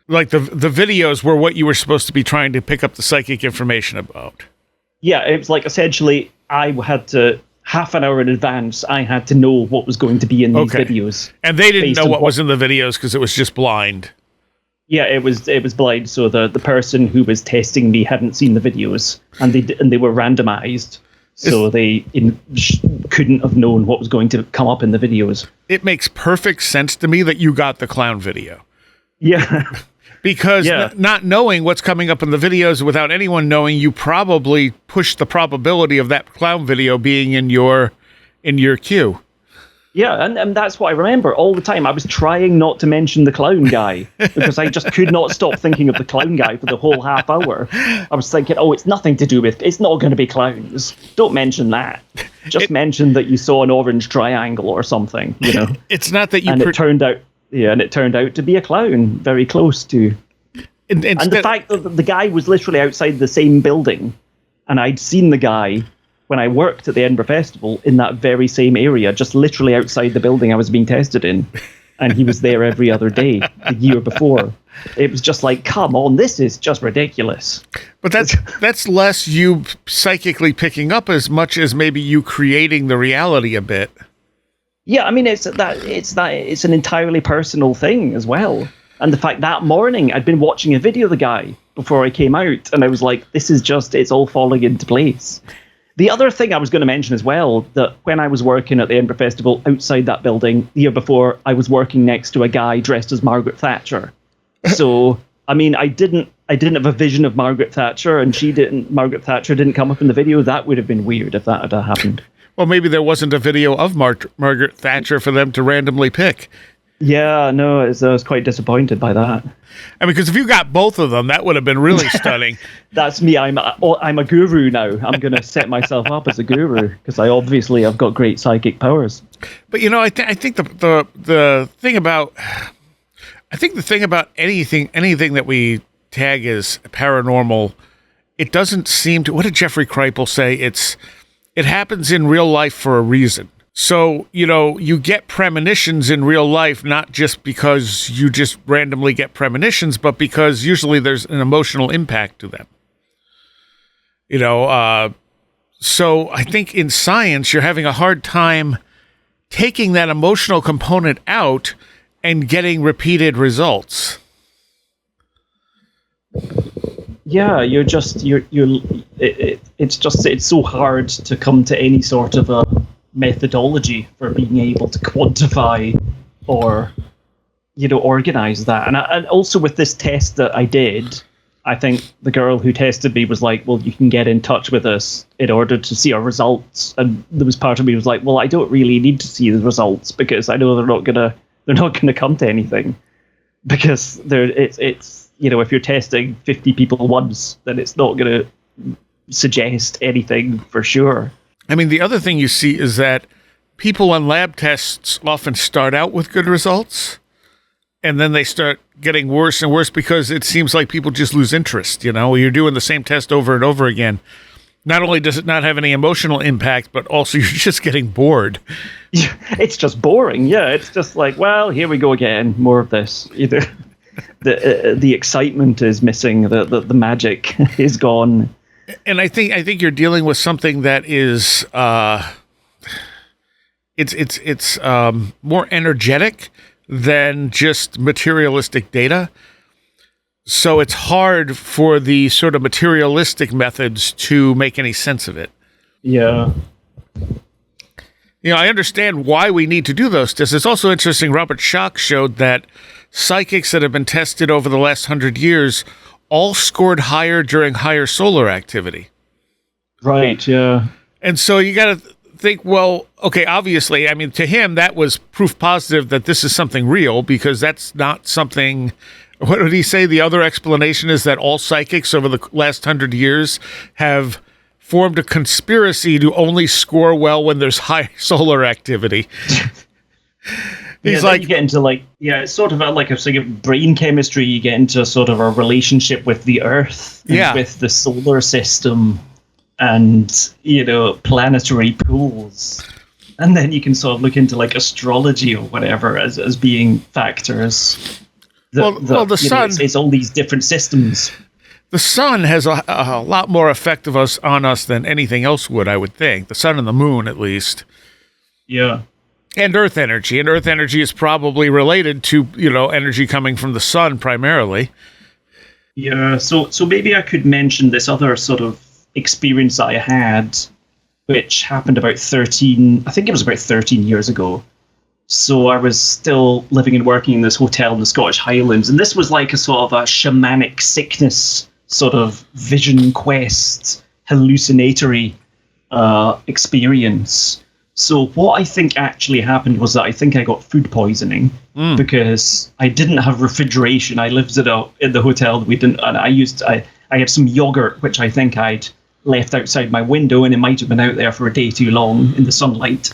like the videos were what you were supposed to be trying to pick up the psychic information about.
Yeah, it was like essentially I had to, half an hour in advance, I had to know what was going to be in these videos.
And they didn't know what was in the videos because it was just blind.
Yeah, it was blind. So the person who was testing me hadn't seen the videos, and they were randomized. So they couldn't have known what was going to come up in the videos.
It makes perfect sense to me that you got the clown video.
Yeah.
Because not knowing what's coming up in the videos without anyone knowing, you probably pushed the probability of that clown video being in your queue.
Yeah, and that's what I remember all the time. I was trying not to mention the clown guy because I just could not stop thinking of the clown guy for the whole half hour. I was thinking, oh, it's nothing to do with, it's not going to be clowns. Don't mention that. Just mention that you saw an orange triangle or something, you know.
It's not that you...
And it turned out to be a clown, very close to. And the fact that the guy was literally outside the same building, and I'd seen the guy when I worked at the Edinburgh Festival in that very same area, just literally outside the building I was being tested in. And he was there every other day the year before. It was just like, come on, this is just ridiculous.
But that's less you psychically picking up as much as maybe you creating the reality a bit.
Yeah, I mean, it's an entirely personal thing as well. And the fact that morning I'd been watching a video of the guy before I came out, and I was like, this is just, it's all falling into place. The other thing I was going to mention as well, that when I was working at the Edinburgh Festival outside that building the year before, I was working next to a guy dressed as Margaret Thatcher. So, I mean, I didn't have a vision of Margaret Thatcher, and Margaret Thatcher didn't come up in the video. That would have been weird if that had happened.
Well, maybe there wasn't a video of Margaret Thatcher for them to randomly pick.
Yeah, no, I was quite disappointed by that.
I mean, because if you got both of them, that would have been really stunning.
That's me. I'm a guru now. I'm going to set myself up as a guru because I've got great psychic powers.
But you know, I think the thing about anything that we tag as paranormal, it doesn't seem to. What did Jeffrey Kripal say? It happens in real life for a reason. So, you know, you get premonitions in real life, not just because you just randomly get premonitions, but because usually there's an emotional impact to them. You know, so I think in science, you're having a hard time taking that emotional component out and getting repeated results.
Yeah, it's so hard to come to any sort of a methodology for being able to quantify or, you know, organize that. And also with this test that I did, I think the girl who tested me was like, well, you can get in touch with us in order to see our results. And there was part of me was like, well, I don't really need to see the results because I know they're not gonna come to anything, because it's you know, if you're testing 50 people once, then it's not gonna suggest anything for sure.
I mean, the other thing you see is that people on lab tests often start out with good results, and then they start getting worse and worse because it seems like people just lose interest. You know, you're doing the same test over and over again. Not only does it not have any emotional impact, but also you're just getting bored.
Yeah, it's just boring. Yeah, it's just like, well, here we go again, more of this. Either the excitement is missing, the magic is gone.
And I think you're dealing with something that is it's more energetic than just materialistic data. So it's hard for the sort of materialistic methods to make any sense of it.
Yeah.
You know, I understand why we need to do those tests. It's also interesting, Robert Schoch showed that psychics that have been tested over the last 100 years all scored higher during higher solar activity.
Right, yeah.
And so you got to think, well, okay, obviously, I mean, to him, that was proof positive that this is something real, because that's not something... What did he say? The other explanation is that all psychics over the last 100 years have formed a conspiracy to only score well when there's high solar activity. He's like,
you get into it's sort of like a sort of brain chemistry. You get into sort of a relationship with the Earth, and with the solar system, and, you know, planetary pools. And then you can sort of look into like astrology or whatever as being factors.
The sun...
it's all these different systems.
The sun has a lot more effect on us than anything else would, I would think. The sun and the moon, at least.
Yeah.
And earth energy. And earth energy is probably related to, you know, energy coming from the sun primarily.
Yeah, so maybe I could mention this other sort of experience I had, which happened about 13 years ago. So I was still living and working in this hotel in the Scottish Highlands, and this was like a sort of a shamanic sickness sort of vision quest, hallucinatory experience. So what I think actually happened was that I think I got food poisoning because I didn't have refrigeration. I lived in the hotel that we didn't, and I had some yogurt which I think I'd left outside my window, and it might have been out there for a day too long in the sunlight.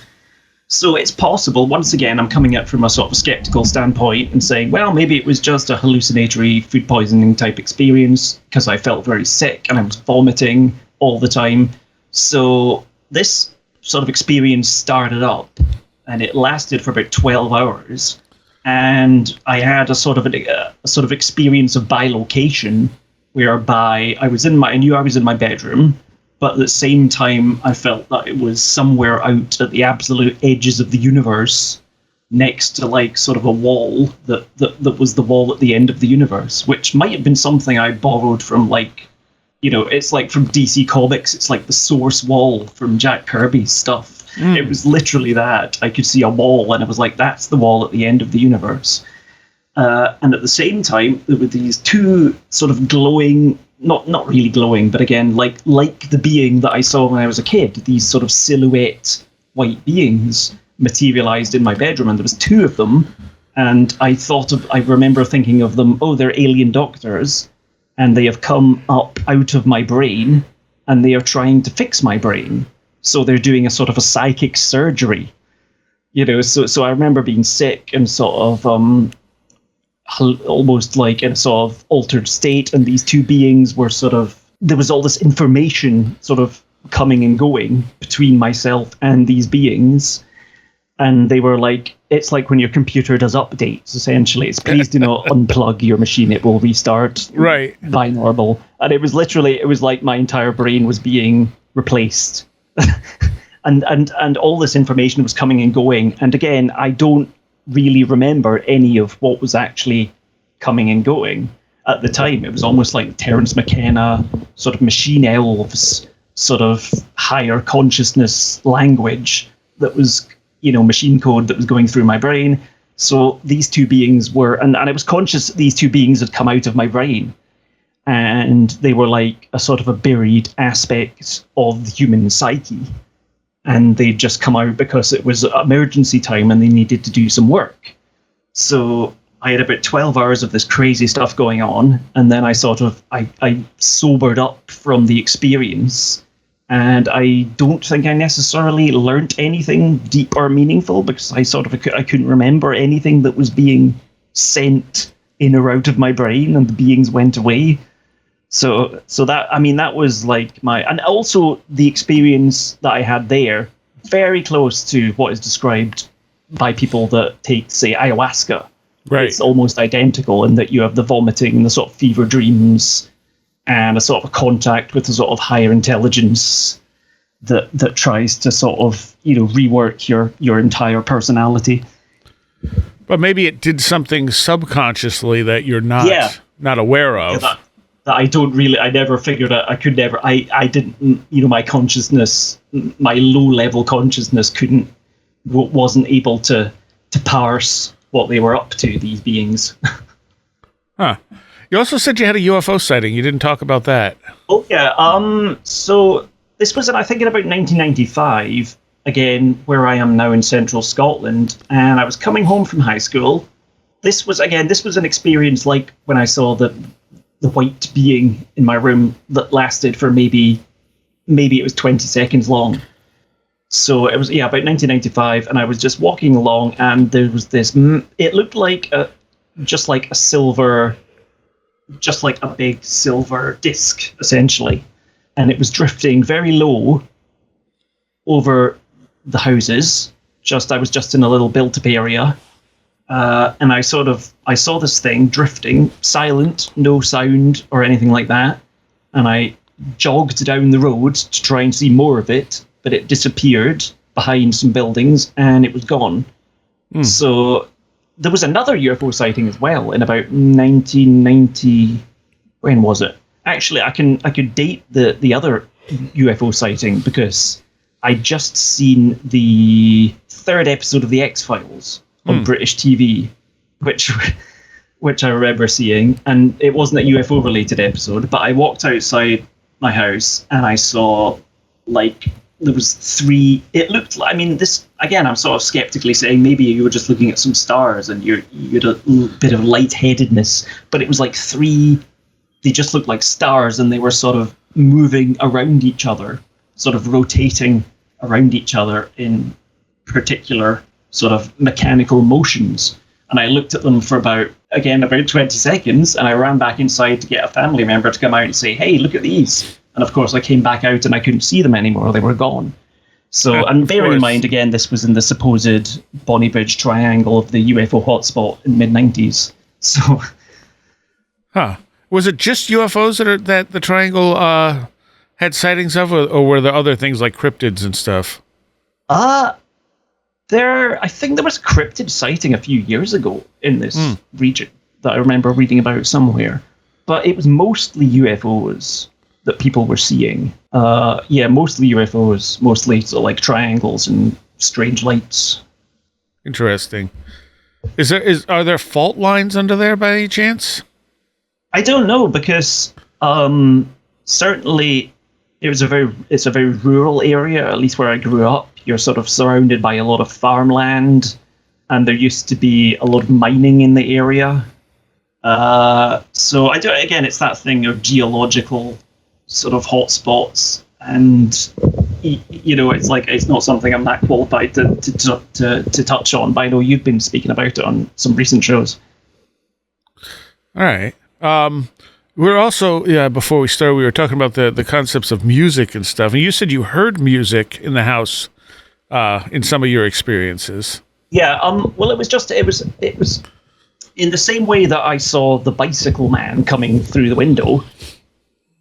So it's possible, once again, I'm coming at from a sort of skeptical standpoint and saying, well, maybe it was just a hallucinatory food poisoning type experience because I felt very sick and I was vomiting all the time. So this sort of experience started up and it lasted for about 12 hours. And I had a sort of experience of bilocation whereby I knew I was in my bedroom, but at the same time, I felt that it was somewhere out at the absolute edges of the universe, next to like sort of a wall that was the wall at the end of the universe, which might have been something I borrowed from it's like from DC Comics. It's like the source wall from Jack Kirby's stuff. It was literally that. I could see a wall and I was like, that's the wall at the end of the universe. And at the same time, there were these two sort of glowing, not really glowing, but again, like the being that I saw when I was a kid, these sort of silhouette white beings materialized in my bedroom, and there was two of them. And I remember thinking of them, oh, they're alien doctors, and they have come up out of my brain, and they are trying to fix my brain. So they're doing a sort of a psychic surgery, So I remember being sick and sort of almost like in a sort of altered state, and these two beings were there was all this information sort of coming and going between myself and these beings, and they were like, it's like when your computer does updates, essentially. It's please do not unplug your machine, it will restart.
Right.
Binaural. And it was like my entire brain was being replaced. and all this information was coming and going, and again, I don't really remember any of what was actually coming and going at the time. It was almost like Terence McKenna, sort of machine elves, sort of higher consciousness language that was, machine code that was going through my brain. So these two beings were, and I was conscious that these two beings had come out of my brain, and they were like a sort of a buried aspect of the human psyche. And they'd just come out because it was emergency time and they needed to do some work. So I had about 12 hours of this crazy stuff going on. And then I sobered up from the experience. And I don't think I necessarily learnt anything deep or meaningful, because I couldn't remember anything that was being sent in or out of my brain, and the beings went away. So that was like and also the experience that I had there, very close to what is described by people that take, say, ayahuasca. Right. It's almost identical in that you have the vomiting, the sort of fever dreams, and a sort of a contact with a sort of higher intelligence that tries to sort of, rework your entire personality.
But maybe it did something subconsciously that you're not aware of.
Yeah, I never figured out. I didn't, my consciousness, my low level consciousness wasn't able to parse what they were up to, these beings.
Huh. You also said you had a UFO sighting. You didn't talk about that.
Oh, yeah. So this was, I think, in about 1995, again, where I am now in central Scotland, and I was coming home from high school. This was an experience like when I saw the white being in my room that lasted for maybe it was 20 seconds long. So it was, about 1995, and I was just walking along, and there was this, it looked like just like a big silver disc, essentially. And it was drifting very low over the houses. I was just in a little built-up area. And I saw this thing drifting, silent, no sound or anything like that. And I jogged down the road to try and see more of it, but it disappeared behind some buildings and it was gone. So there was another UFO sighting as well in about 1990. When was it? Actually, I could date the other UFO sighting because I'd just seen the third episode of The X-Files on British TV, which I remember seeing, and it wasn't a UFO related episode, but I walked outside my house and I saw like there was three. It looked like, I mean, this again, I'm sort of skeptically saying maybe you were just looking at some stars and you had a little bit of lightheadedness, but it was like three. They just looked like stars, and they were sort of moving around each other, sort of rotating around each other in particular sort of mechanical motions. And I looked at them for about 20 seconds, and I ran back inside to get a family member to come out and say, hey, look at these. And of course, I came back out and I couldn't see them anymore. They were gone. So, and bearing in mind, again, this was in the supposed Bonnybridge triangle of the UFO hotspot in the mid-90s. So...
Huh. Was it just UFOs that the triangle had sightings of, or were there other things like cryptids and stuff?
I think there was a cryptid sighting a few years ago in this region that I remember reading about somewhere. But it was mostly UFOs that people were seeing. Mostly UFOs, mostly sort of like triangles and strange lights.
Interesting. Are there fault lines under there by any chance?
I don't know, because certainly it's a very rural area, at least where I grew up. You're sort of surrounded by a lot of farmland, and there used to be a lot of mining in the area. So it's that thing of geological sort of hotspots, and it's not something I'm that qualified to touch on, but I know you've been speaking about it on some recent shows.
All right. We're also, before we started, we were talking about the concepts of music and stuff. And you said you heard music in the house in some of your experiences.
Yeah. Well, it was in the same way that I saw the bicycle man coming through the window,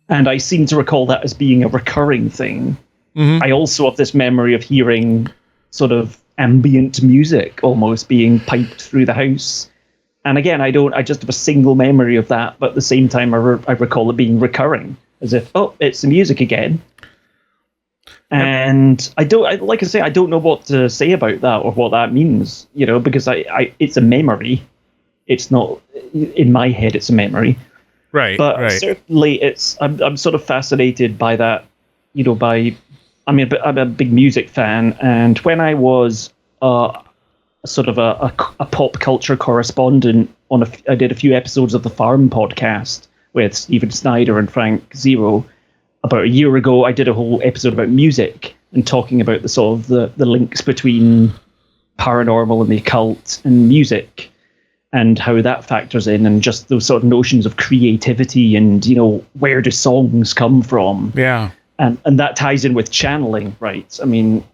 and I seem to recall that as being a recurring thing. Mm-hmm. I also have this memory of hearing sort of ambient music almost being piped through the house. And again, I just have a single memory of that, but at the same time, I recall it being recurring, as if, oh, it's the music again. And I don't know what to say about that or what that means, because it's a memory. It's not, in my head, it's a memory.
Right.
But certainly I'm sort of fascinated by that, I'm a big music fan. And when I was, sort of a pop culture correspondent I did a few episodes of the Farm podcast with Stephen Snyder and Frank Zero. About a year ago, I did a whole episode about music and talking about the sort of the links between paranormal and the occult and music and how that factors in, and just those sort of notions of creativity and, where do songs come from?
Yeah.
And that ties in with channeling, right? I mean,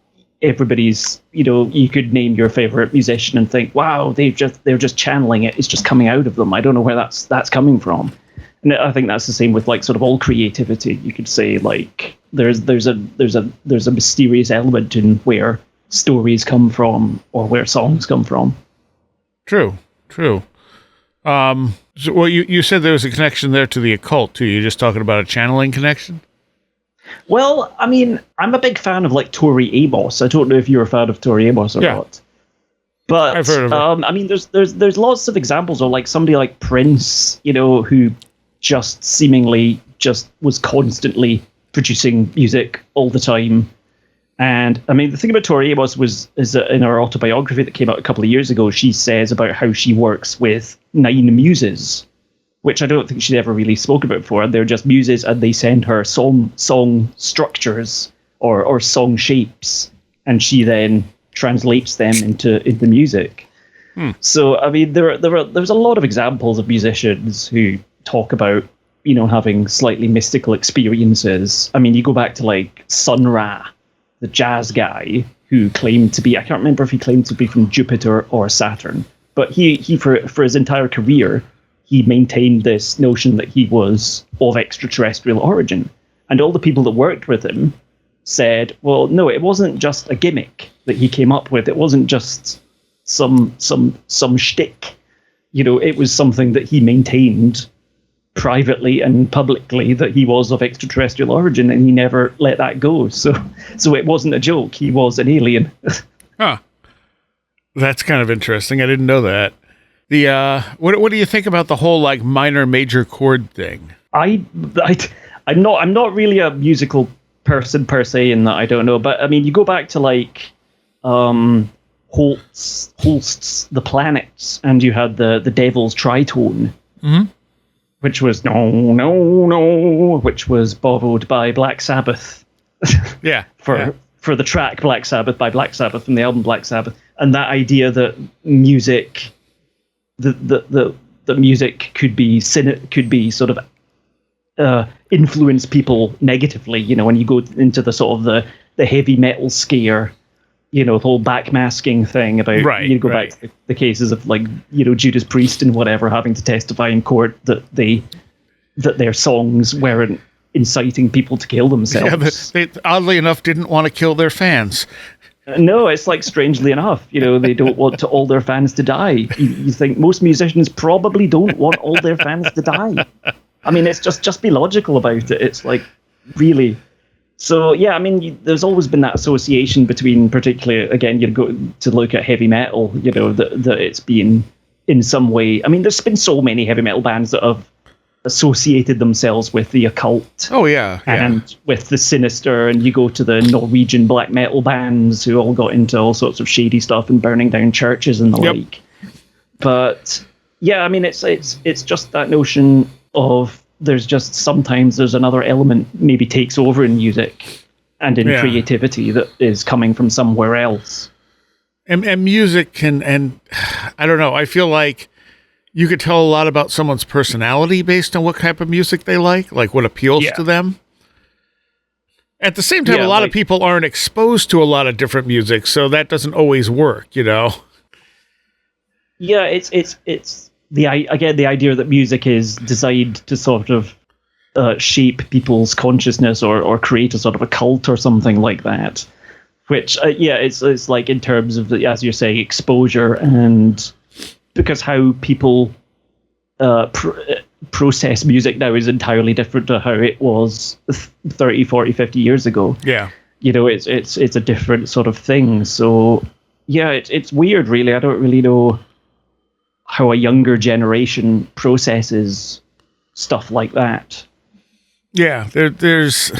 everybody's, you could name your favorite musician and think, wow, they're just channeling it. It's just coming out of them. I don't know where that's coming from. And I think that's the same with like sort of all creativity. You could say like there's a mysterious element in where stories come from or where songs come from.
True. You said there was a connection there to the occult too. You're just talking about a channeling connection?
Well, I mean, I'm a big fan of like Tori Amos. I don't know if you're a fan of Tori Amos or not. But
I've heard of her.
I mean, there's lots of examples of like somebody like Prince, who just seemingly just was constantly producing music all the time. And I mean, the thing about Tori Amos is that in her autobiography that came out a couple of years ago, she says about how she works with 9 muses, which I don't think she'd ever really spoken about before. They're just muses, and they send her song structures or song shapes, and she then translates them into music. So I mean, there's a lot of examples of musicians who talk about having slightly mystical experiences. I mean, you go back to like Sun Ra, the jazz guy who claimed to be, I can't remember if he claimed to be from Jupiter or Saturn, but he for his entire career, he maintained this notion that he was of extraterrestrial origin. And all the people that worked with him said, well, no, it wasn't just a gimmick that he came up with. It wasn't just some shtick. It was something that he maintained privately and publicly, that he was of extraterrestrial origin, and he never let that go. So it wasn't a joke. He was an alien.
Huh. That's kind of interesting. I didn't know that. What do you think about the whole like minor major chord thing?
I'm not really a musical person per se in that, I don't know. But I mean, you go back to like Holst's The Planets, and you had the Devil's Tritone, which was no, which was borrowed by Black Sabbath. For the track Black Sabbath by Black Sabbath from the album Black Sabbath, and that idea that music, the music could be sort of influence people negatively. You know, when you go into the sort of the heavy metal scare, you know, the whole backmasking thing about, back to the cases of like, you know, Judas Priest and whatever having to testify in court that their songs weren't inciting people to kill themselves.
Yeah, they oddly enough didn't want to kill their fans.
No, it's like, strangely enough, you know, they don't want all their fans to die. You think most musicians probably don't want all their fans to die. I mean, it's just be logical about it. It's like, really. So, yeah, I mean, there's always been that association between, particularly, again, you go to look at heavy metal, you know, that it's been in some way. I mean, there's been so many heavy metal bands that have associated themselves with the occult.
Oh, yeah.
And with the sinister, and you go to the Norwegian black metal bands who all got into all sorts of shady stuff and burning down churches and the like. But, yeah, I mean, it's just that notion of sometimes there's another element maybe takes over in music and in creativity that is coming from somewhere else.
And music can, and I don't know, I feel like you could tell a lot about someone's personality based on what type of music they like what appeals to them. At the same time, a lot of people aren't exposed to a lot of different music, so that doesn't always work, you know?
Yeah, it's the idea that music is designed to sort of shape people's consciousness or create a sort of a cult or something like that. Which, it's like in terms of, as you're saying, exposure, and because how people process music now is entirely different to how it was 30, 40, 50 years ago.
Yeah.
You know, it's a different sort of thing. So, yeah, it's weird, really. I don't really know how a younger generation processes stuff like that.
Yeah, there's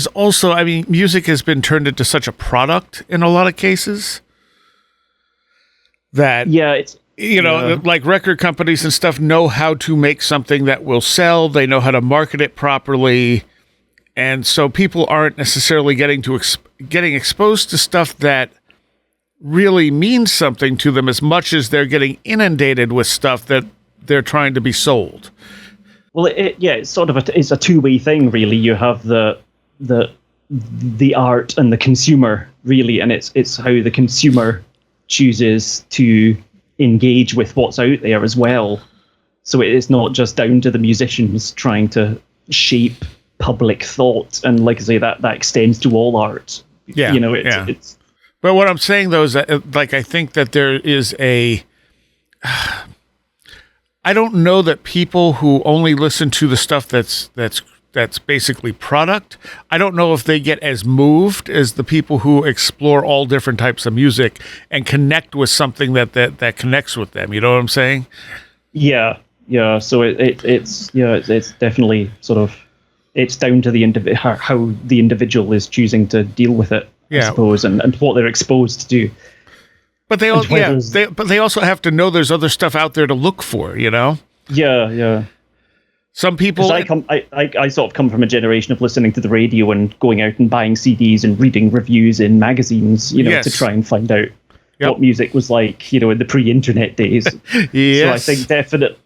also, I mean, music has been turned into such a product in a lot of cases that,
it's,
you know, like record companies and stuff know how to make something that will sell. They know how to market it properly. And so people aren't necessarily getting exposed to stuff that really means something to them as much as they're getting inundated with stuff that they're trying to be sold.
Well, it's sort of it's a two-way thing, really. You have the art and the consumer, really, and it's how the consumer chooses to engage with what's out there as well. So it's not just down to the musicians trying to shape public thought, and like I say, that extends to all art.
Yeah,
you know, it's.
But what I'm saying though is that, like, I think that there is I don't know that people who only listen to the stuff that's basically product, I don't know if they get as moved as the people who explore all different types of music and connect with something that connects with them. You know what I'm saying? Yeah.
So it's definitely sort of, it's down to how the individual is choosing to deal with it, I suppose, and what they're exposed to.
But they also have to know there's other stuff out there to look for, you know?
Yeah.
Some people,
I sort of come from a generation of listening to the radio and going out and buying CDs and reading reviews in magazines, you know, to try and find out what music was like, you know, in the pre-internet days.
Yes.
So I think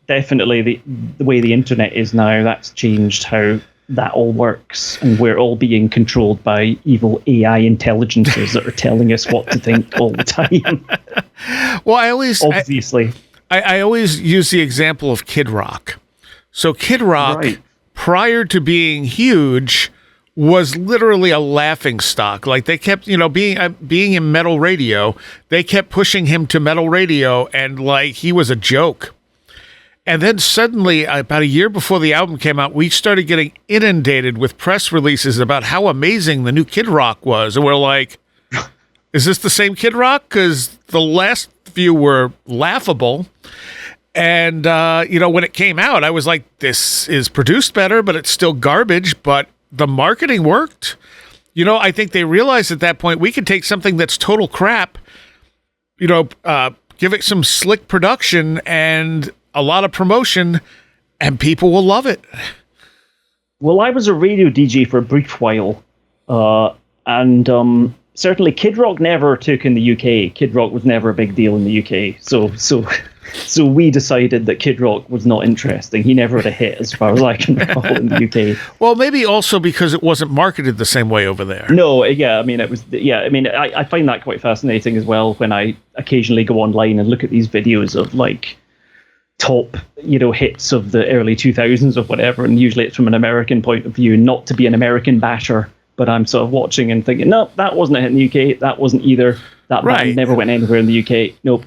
definitely the way the internet is now, that's changed how that all works, and we're all being controlled by evil AI intelligences that are telling us what to think all the time.
Well, I always use the example of Kid Rock. So Kid Rock, prior to being huge, was literally a laughing stock. Like, they kept, you know, being in metal radio, they kept pushing him to metal radio, and like he was a joke. And then suddenly, about a year before the album came out, we started getting inundated with press releases about how amazing the new Kid Rock was. And we're like, is this the same Kid Rock? Because the last few were laughable. And, you know, when it came out, I was like, this is produced better, but it's still garbage. But the marketing worked. You know, I think they realized at that point we could take something that's total crap, you know, give it some slick production and a lot of promotion, and people will love it.
Well, I was a radio DJ for a brief while, and certainly Kid Rock never took in the UK. Kid Rock was never a big deal in the UK. So we decided that Kid Rock was not interesting. He never had a hit, as far as I can recall, in the UK.
Well, maybe also because it wasn't marketed the same way over there.
No, yeah, I mean, it was. Yeah, I mean, I find that quite fascinating as well when I occasionally go online and look at these videos of like top, you know, hits of the early 2000s or whatever, and usually it's from an American point of view, not to be an American basher, but I'm sort of watching and thinking, no, that wasn't a hit in the UK, that wasn't either. That band never went anywhere in the UK. Nope.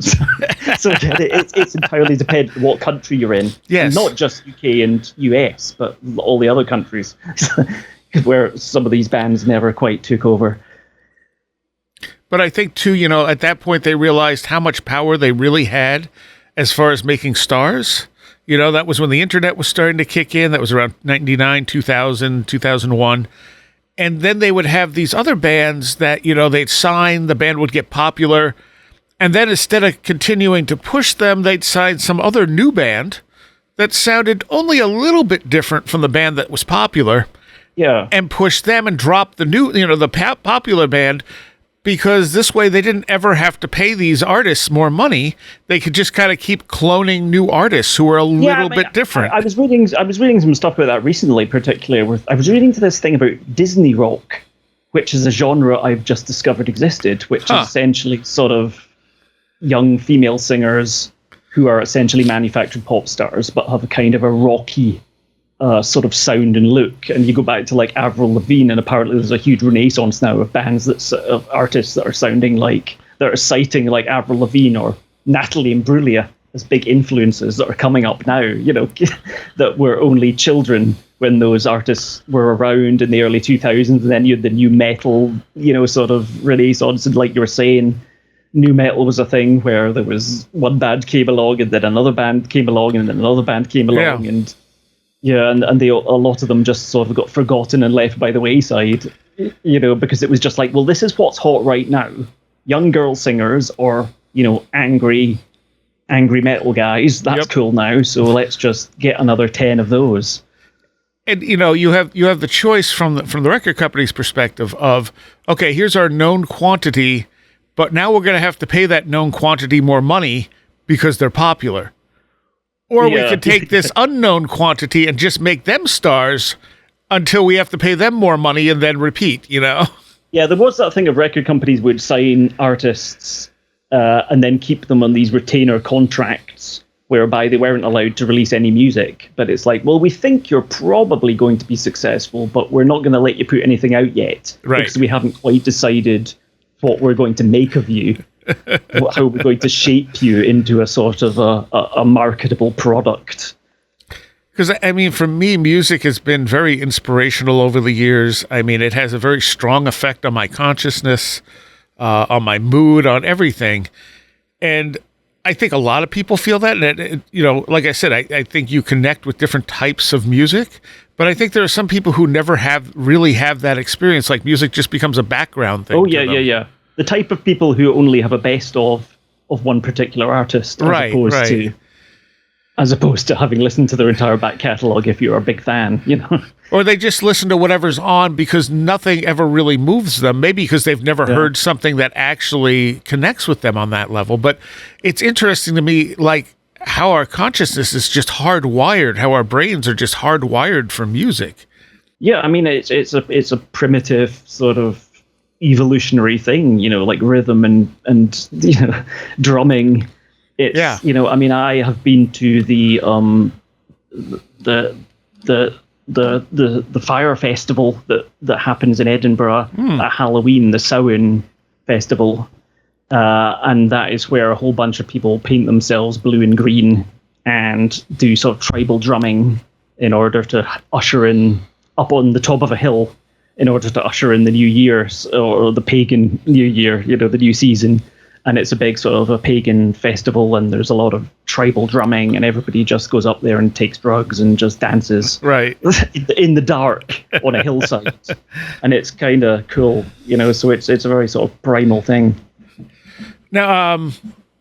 So it's entirely dependent on what country you're in.
Yes.
And not just UK and US, but all the other countries where some of these bands never quite took over.
But I think, too, you know, at that point they realized how much power they really had as far as making stars. You know, that was when the internet was starting to kick in. That was around 99, 2000, 2001. And then they would have these other bands that, you know, they'd sign, the band would get popular. And then instead of continuing to push them, they'd sign some other new band that sounded only a little bit different from the band that was popular.
Yeah.
And push them and drop the new, you know, the popular band, because this way they didn't ever have to pay these artists more money. They could just kind of keep cloning new artists who are a little bit different.
I was reading some stuff about that recently, particularly. I was reading to this thing about Disney rock, which is a genre I've just discovered existed, which is essentially sort of young female singers who are essentially manufactured pop stars, but have a kind of a rocky sort of sound and look. And you go back to like Avril Lavigne, and apparently there's a huge renaissance now of bands of artists that are citing like Avril Lavigne or Natalie Imbruglia as big influences that are coming up now, you know, that were only children when those artists were around in the early 2000s. And then you had the new metal, you know, sort of renaissance. And like you were saying, new metal was a thing where there was one band came along and then another band came along and then another band came along. And a lot of them just sort of got forgotten and left by the wayside, you know, because it was just like, well, this is what's hot right now. Young girl singers or, you know, angry metal guys. That's cool now. So let's just get another 10 of those.
And, you know, you have the choice from the record company's perspective of, okay, here's our known quantity, but now we're going to have to pay that known quantity more money because they're popular. Or we could take this unknown quantity and just make them stars until we have to pay them more money and then repeat, you know?
Yeah, there was that thing of record companies would sign artists and then keep them on these retainer contracts whereby they weren't allowed to release any music. But it's like, well, we think you're probably going to be successful, but we're not going to let you put anything out yet.
Right.
Because we haven't quite decided what we're going to make of you. How we're going to shape you into a sort of a marketable product.
Because, I mean, for me, music has been very inspirational over the years. I mean, it has a very strong effect on my consciousness, on my mood, on everything. And I think a lot of people feel that. And, you know, like I said, I think you connect with different types of music. But I think there are some people who never really have that experience. Like music just becomes a background thing.
Oh, yeah. The type of people who only have a best of one particular artist, as opposed to having listened to their entire back catalogue if you're a big fan, you know.
Or they just listen to whatever's on because nothing ever really moves them, maybe because they've never heard something that actually connects with them on that level. But it's interesting to me, like, how our consciousness is just hardwired, how our brains are just hardwired for music.
Yeah, I mean, it's a primitive sort of evolutionary thing, you know, like rhythm and you know, drumming. It's you know, I mean, I have been to the fire festival that happens in Edinburgh at Halloween, the Samhain festival, and that is where a whole bunch of people paint themselves blue and green and do sort of tribal drumming in order to usher in up on the top of a hill in order to usher in the new year or the pagan new year, you know, the new season. and it's a big sort of a pagan festival, and there's a lot of tribal drumming, and everybody just goes up there and takes drugs and just dances
right
in the dark on a hillside, and it's kind of cool, So it's a very sort of primal thing.
Now,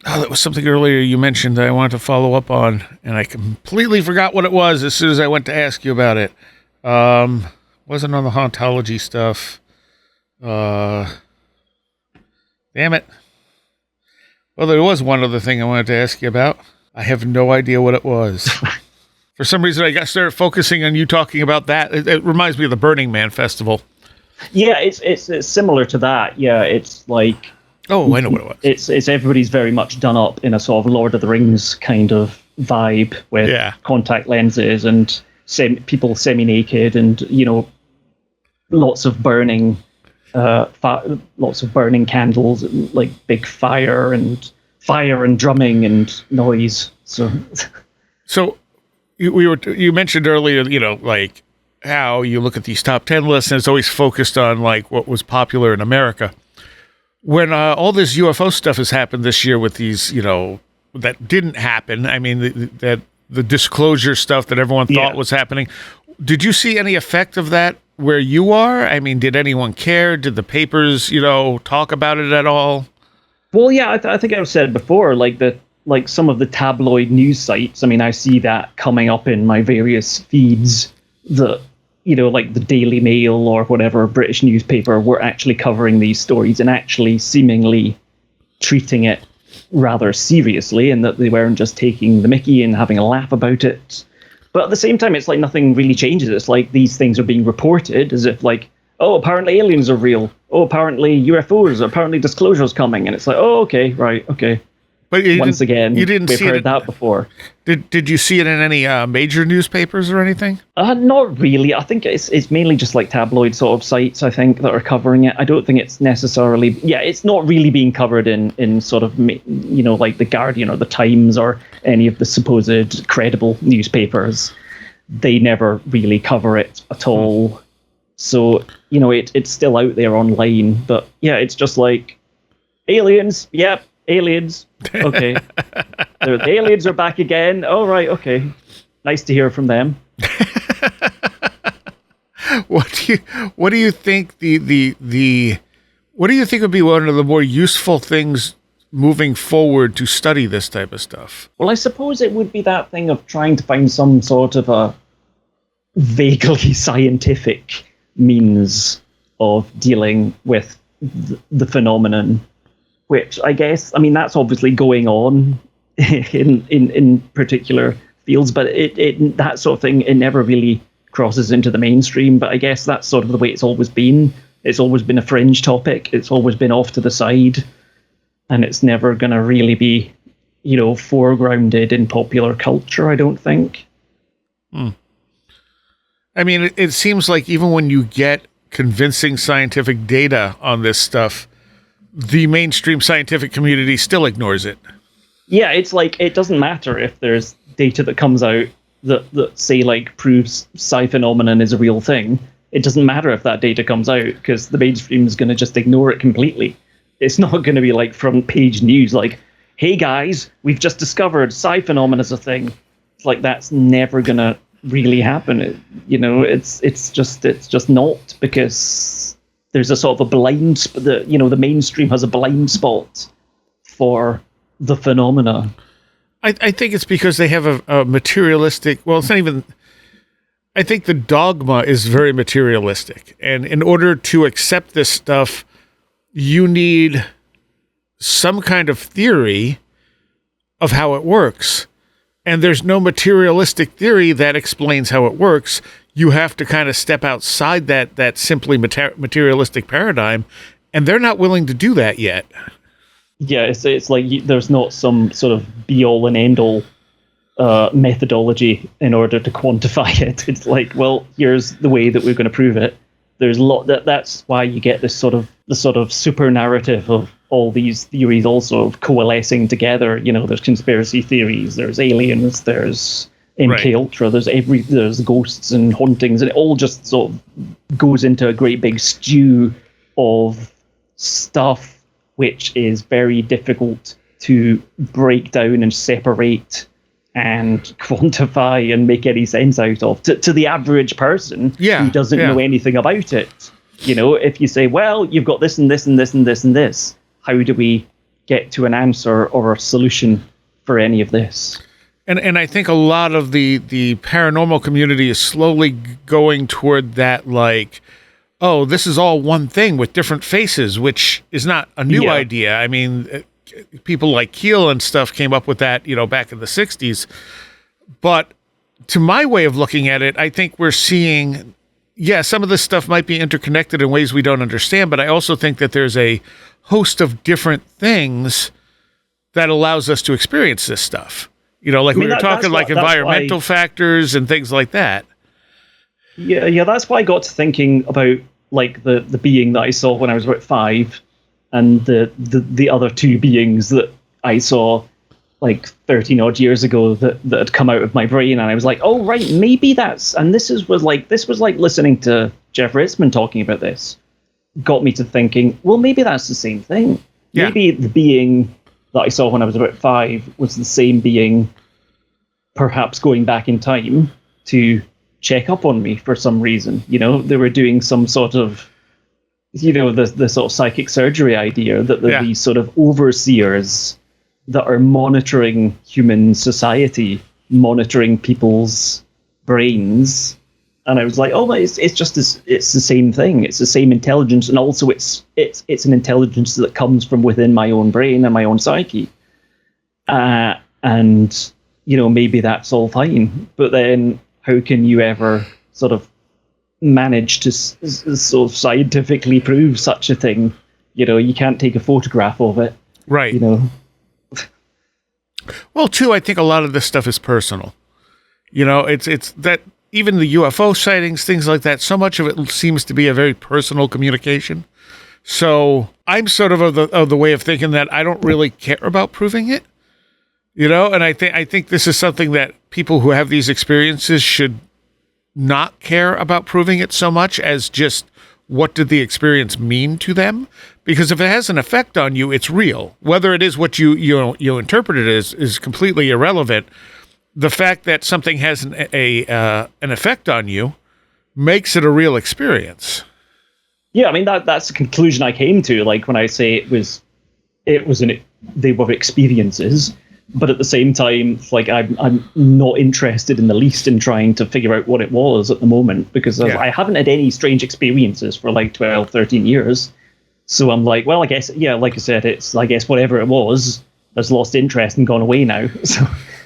that was something earlier you mentioned that I wanted to follow up on, and I completely forgot what it was as soon as I went to ask you about it. Wasn't on the Hauntology stuff. Damn it. Well, there was one other thing I wanted to ask you about. I have no idea what it was. For some reason, I got started focusing on you talking about that. It reminds me of the Burning Man festival.
Yeah, it's similar to that. Yeah, it's like...
Oh, I know what it was.
It's everybody's very much done up in a sort of Lord of the Rings kind of vibe with contact lenses and people semi-naked and, lots of burning candles, like big fire and drumming and noise.
So you mentioned earlier, like how you look at these top 10 lists and it's always focused on like what was popular in America. When all this UFO stuff has happened this year with these, that didn't happen. I mean, the disclosure stuff that everyone thought was happening. Did you see any effect of that where you are? I mean, did anyone care? Did the papers, talk about it at all?
Well, yeah, I think I've said before, like some of the tabloid news sites. I mean, I see that coming up in my various feeds that, like the Daily Mail or whatever British newspaper were actually covering these stories and actually seemingly treating it rather seriously, and that they weren't just taking the mickey and having a laugh about it. But at the same time, it's like nothing really changes. It's like these things are being reported as if like, oh, apparently aliens are real. Oh, apparently UFOs, apparently disclosure's coming. And it's like, oh, okay, right, okay.
But
once again, we've heard that before.
Did you see it in any major newspapers or anything?
Not really. I think it's mainly just like tabloid sort of sites, I think, that are covering it. I don't think it's necessarily... Yeah, it's not really being covered in sort of, like The Guardian or The Times or any of the supposed credible newspapers. They never really cover it at all. So, it's still out there online. But yeah, it's just like, aliens, yep. Aliens. Okay. The aliens are back again. Oh, right. Okay. Nice to hear from them.
What do you think what do you think would be one of the more useful things moving forward to study this type of stuff?
Well, I suppose it would be that thing of trying to find some sort of a vaguely scientific means of dealing with the phenomenon. Which I guess, that's obviously going on in particular fields, but it that sort of thing, it never really crosses into the mainstream. But I guess that's sort of the way it's always been. It's always been a fringe topic. It's always been off to the side, and it's never going to really be, foregrounded in popular culture, I don't think.
I mean, it seems like even when you get convincing scientific data on this stuff, the mainstream scientific community still ignores it.
Yeah, it's like, it doesn't matter if there's data that comes out that say, like, proves psi phenomenon is a real thing. It doesn't matter if that data comes out, because the mainstream is going to just ignore it completely. It's not going to be like front page news, like, hey guys, we've just discovered psi phenomenon is a thing. It's like, that's never going to really happen. It's just not, because there's a sort of a blind, the mainstream has a blind spot for the phenomena.
I think it's because they have a materialistic, well, it's not even, I think the dogma is very materialistic. And in order to accept this stuff, you need some kind of theory of how it works. And there's no materialistic theory that explains how it works. You have to kind of step outside that simply materialistic paradigm, and they're not willing to do that yet.
Yeah, it's like there's not some sort of be-all and end-all methodology in order to quantify it. It's like, well, here's the way that we're going to prove it. There's a lot that's why you get the sort of super narrative of all these theories also coalescing together. There's conspiracy theories, there's aliens, there's MK Ultra, there's ghosts and hauntings, and it all just sort of goes into a great big stew of stuff which is very difficult to break down and separate and quantify and make any sense out of to the average person who doesn't know anything about it. You know, if you say, well, you've got this and this and this and this and this, how do we get to an answer or a solution for any of this?
And I think a lot of the paranormal community is slowly going toward that, like, oh, this is all one thing with different faces, which is not a new idea. I mean, people like Keel and stuff came up with that, you know, back in the 60s. But to my way of looking at it, I think we're seeing, some of this stuff might be interconnected in ways we don't understand, but I also think that there's a host of different things that allows us to experience this stuff. You know, like we were talking, like environmental factors and things like that.
Yeah, that's why I got to thinking about like the being that I saw when I was about 5, and the other 2 beings that I saw like 13 odd years ago that had come out of my brain, and I was like, oh right, maybe that's, and this was like listening to Jeff Ritzman talking about this got me to thinking, well, maybe that's the same thing. Yeah. Maybe the being that I saw when I was about 5 was the same being, perhaps going back in time to check up on me for some reason. You know, they were doing some sort of, you know, the sort of psychic surgery idea that these sort of overseers that are monitoring human society, monitoring people's brains. And I was like, oh, it's the same thing. It's the same intelligence, and also it's an intelligence that comes from within my own brain and my own psyche. And you know, maybe that's all fine. But then, how can you ever sort of manage to sort of scientifically prove such a thing? You know, you can't take a photograph of it,
right?
You know.
Well, too, I think a lot of this stuff is personal. You know, it's that. Even the UFO sightings, things like that, so much of it seems to be a very personal communication. So I'm sort of the way of thinking that I don't really care about proving it, you know. And I think this is something that people who have these experiences should not care about proving it so much as just what did the experience mean to them? Because if it has an effect on you, it's real. Whether it is what you interpret it as is completely irrelevant. The fact that something has an effect on you makes it a real experience.
Yeah, I mean that's the conclusion I came to. Like when I say they were experiences, but at the same time, like I'm not interested in the least in trying to figure out what it was at the moment, because I haven't had any strange experiences for like 12, 13 years. So I'm like, well, I guess, like I said, I guess whatever it was has lost interest and gone away now. So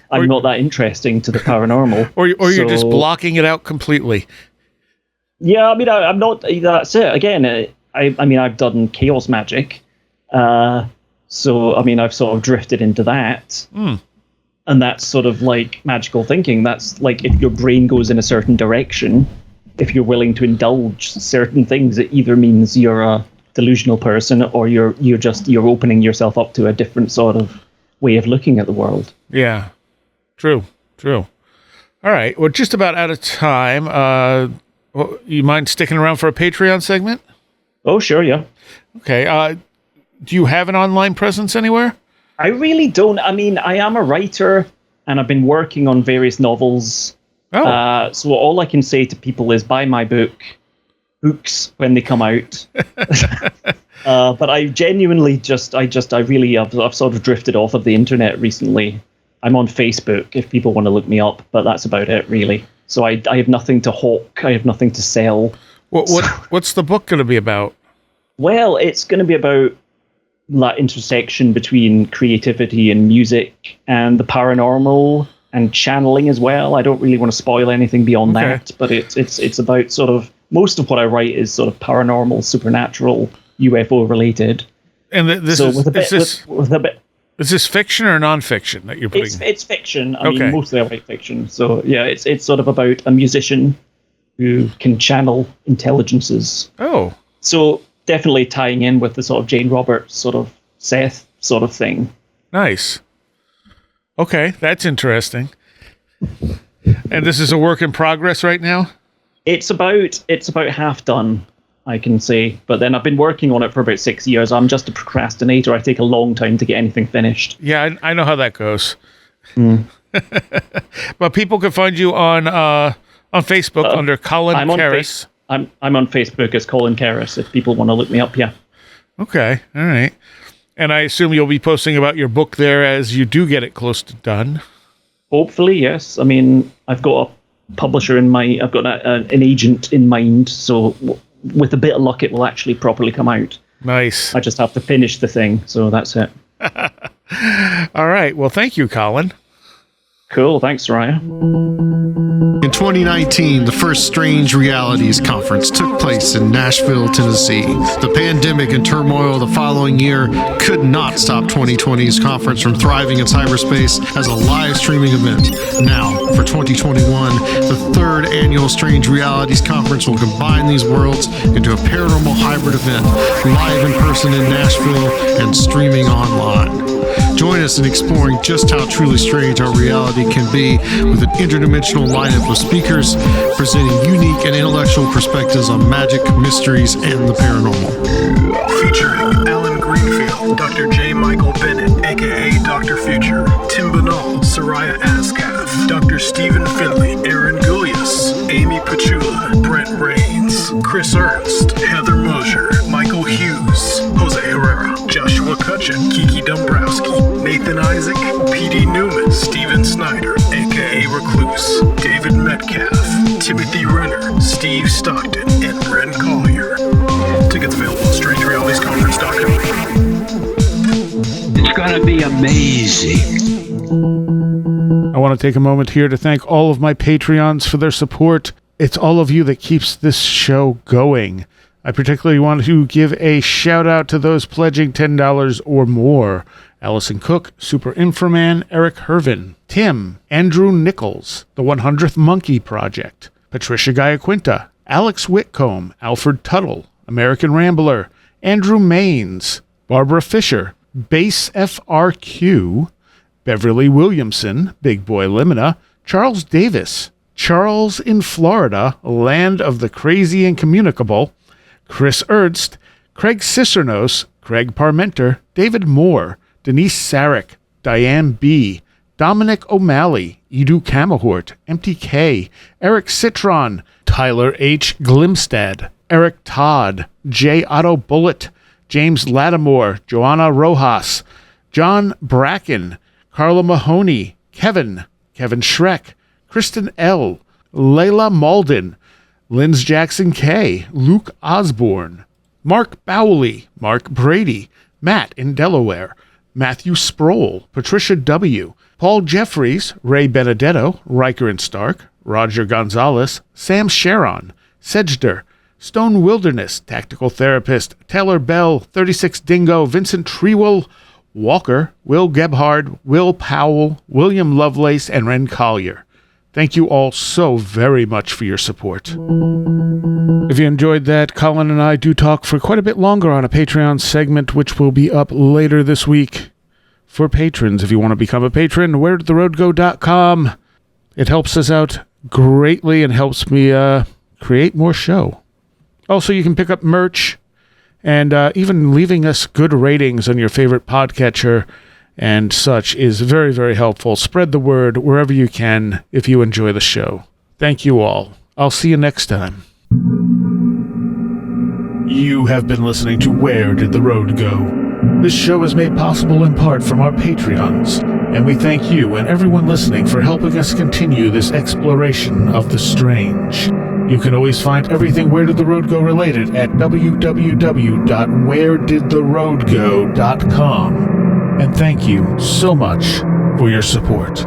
I'm not that interesting to the paranormal.
or you're just blocking it out completely.
Yeah, I mean, I'm not. That's it. Again, I mean, I've done chaos magic. So, I mean, I've sort of drifted into that. And that's sort of like magical thinking. That's like if your brain goes in a certain direction, if you're willing to indulge certain things, it either means you're a delusional person or you're opening yourself up to a different sort of way of looking at the world.
Yeah. True. All right. We're just about out of time. You mind sticking around for a Patreon segment?
Oh, sure, yeah.
Okay. Do you have an online presence anywhere?
I really don't. I mean, I am a writer, and I've been working on various novels. Oh. So all I can say to people is buy my books when they come out. But I genuinely I've sort of drifted off of the internet recently. I'm on Facebook if people want to look me up, but that's about it, really. So I have nothing to hawk. I have nothing to sell.
What's the book going to be about?
Well, it's going to be about that intersection between creativity and music and the paranormal and channeling as well. I don't really want to spoil anything beyond that, but it's about sort of, most of what I write is sort of paranormal, supernatural, UFO related.
And is this fiction or nonfiction that you're putting?
It's fiction. I mean, mostly I write fiction. So yeah, it's sort of about a musician who can channel intelligences.
Oh. So
definitely tying in with the sort of Jane Roberts sort of Seth sort of thing.
Nice. Okay, that's interesting. And this is a work in progress right now?
It's about half done. I can say. But then I've been working on it for about 6 years. I'm just a procrastinator. I take a long time to get anything finished.
Yeah, I know how that goes. But people can find you on Facebook under Colin Kerris.
I'm on Facebook as Colin Kerris if people want to look me up. Yeah.
Okay. All right. And I assume you'll be posting about your book there as you do get it close to done.
Hopefully, yes. I mean, I've got a publisher in mind. I've got an agent in mind. So with a bit of luck, it will actually properly come out.
Nice.
I just have to finish the thing. So that's it.
All right. Well, thank you, Colin.
Cool. Thanks, Seriah.
In 2019, the first Strange Realities Conference took place in Nashville, Tennessee. The pandemic and turmoil of the following year could not stop 2020's conference from thriving in cyberspace as a live streaming event. Now, for 2021, the third annual Strange Realities Conference will combine these worlds into a paranormal hybrid event, live in person in Nashville and streaming online. Join us in exploring just how truly strange our reality can be with an interdimensional lineup of speakers presenting unique and intellectual perspectives on magic, mysteries, and the paranormal.
Featuring Alan Greenfield, Dr. J. Michael Bennett, a.k.a. Dr. Future, Tim Binnall, Seriah Ascaf, Dr. Stephen Finley, Aaron Gullius, Amy Pachula, Brent Rains, Chris Ernst, Heather Mosier, Michael Hughes, Jose Herrera, Joshua Cutchin, Kiki Dombrowski, Nathan Isaac, P.D. Newman, Steven Snyder, a.k.a. Recluse, David Metcalf, Timothy Renner, Steve Stockton, and Ren Collier. Tickets available at strangerealitiesconference.com.
It's going to be amazing.
I want to take a moment here to thank all of my Patreons for their support. It's all of you that keeps this show going. I particularly want to give a shout out to those pledging $10 or more. Allison Cook, Super Inframan, Eric Hervin, Tim, Andrew Nichols, The 100th Monkey Project, Patricia Giaquinta, Alex Whitcomb, Alfred Tuttle, American Rambler, Andrew Maines, Barbara Fisher, Base FRQ, Beverly Williamson, Big Boy Limina, Charles Davis, Charles in Florida, Land of the Crazy and Communicable, Chris Ernst, Craig Cicernos, Craig Parmenter, David Moore, Denise Sarek, Diane B., Dominic O'Malley, Edu Camahort, MTK, Eric Citron, Tyler H. Glimstad, Eric Todd, J. Otto Bullitt, James Lattimore, Joanna Rojas, John Bracken, Carla Mahoney, Kevin Schreck, Kristen L., Layla Malden, Linz Jackson K., Luke Osborne, Mark Bowley, Mark Brady, Matt in Delaware, Matthew Sproul, Patricia W., Paul Jeffries, Ray Benedetto, Riker and Stark, Roger Gonzalez, Sam Sharon, Sedgder, Stone Wilderness, Tactical Therapist, Taylor Bell, 36 Dingo, Vincent Trewell, Walker, Will Gebhard, Will Powell, William Lovelace, and Ren Collier. Thank you all so very much for your support. If you enjoyed that, Colin and I do talk for quite a bit longer on a Patreon segment, which will be up later this week. For patrons, if you want to become a patron, wheredidtheroadgo.com. It helps us out greatly and helps me create more show. Also, you can pick up merch and even leaving us good ratings on your favorite podcatcher and such is very, very helpful. Spread the word wherever you can if you enjoy the show. Thank you all. I'll see you next time. You have been listening to Where Did the Road Go? This show is made possible in part from our Patreons, and we thank you and everyone listening for helping us continue this exploration of the strange. You can always find everything Where Did the Road Go related at www.wheredidtheroadgo.com. And thank you so much for your support.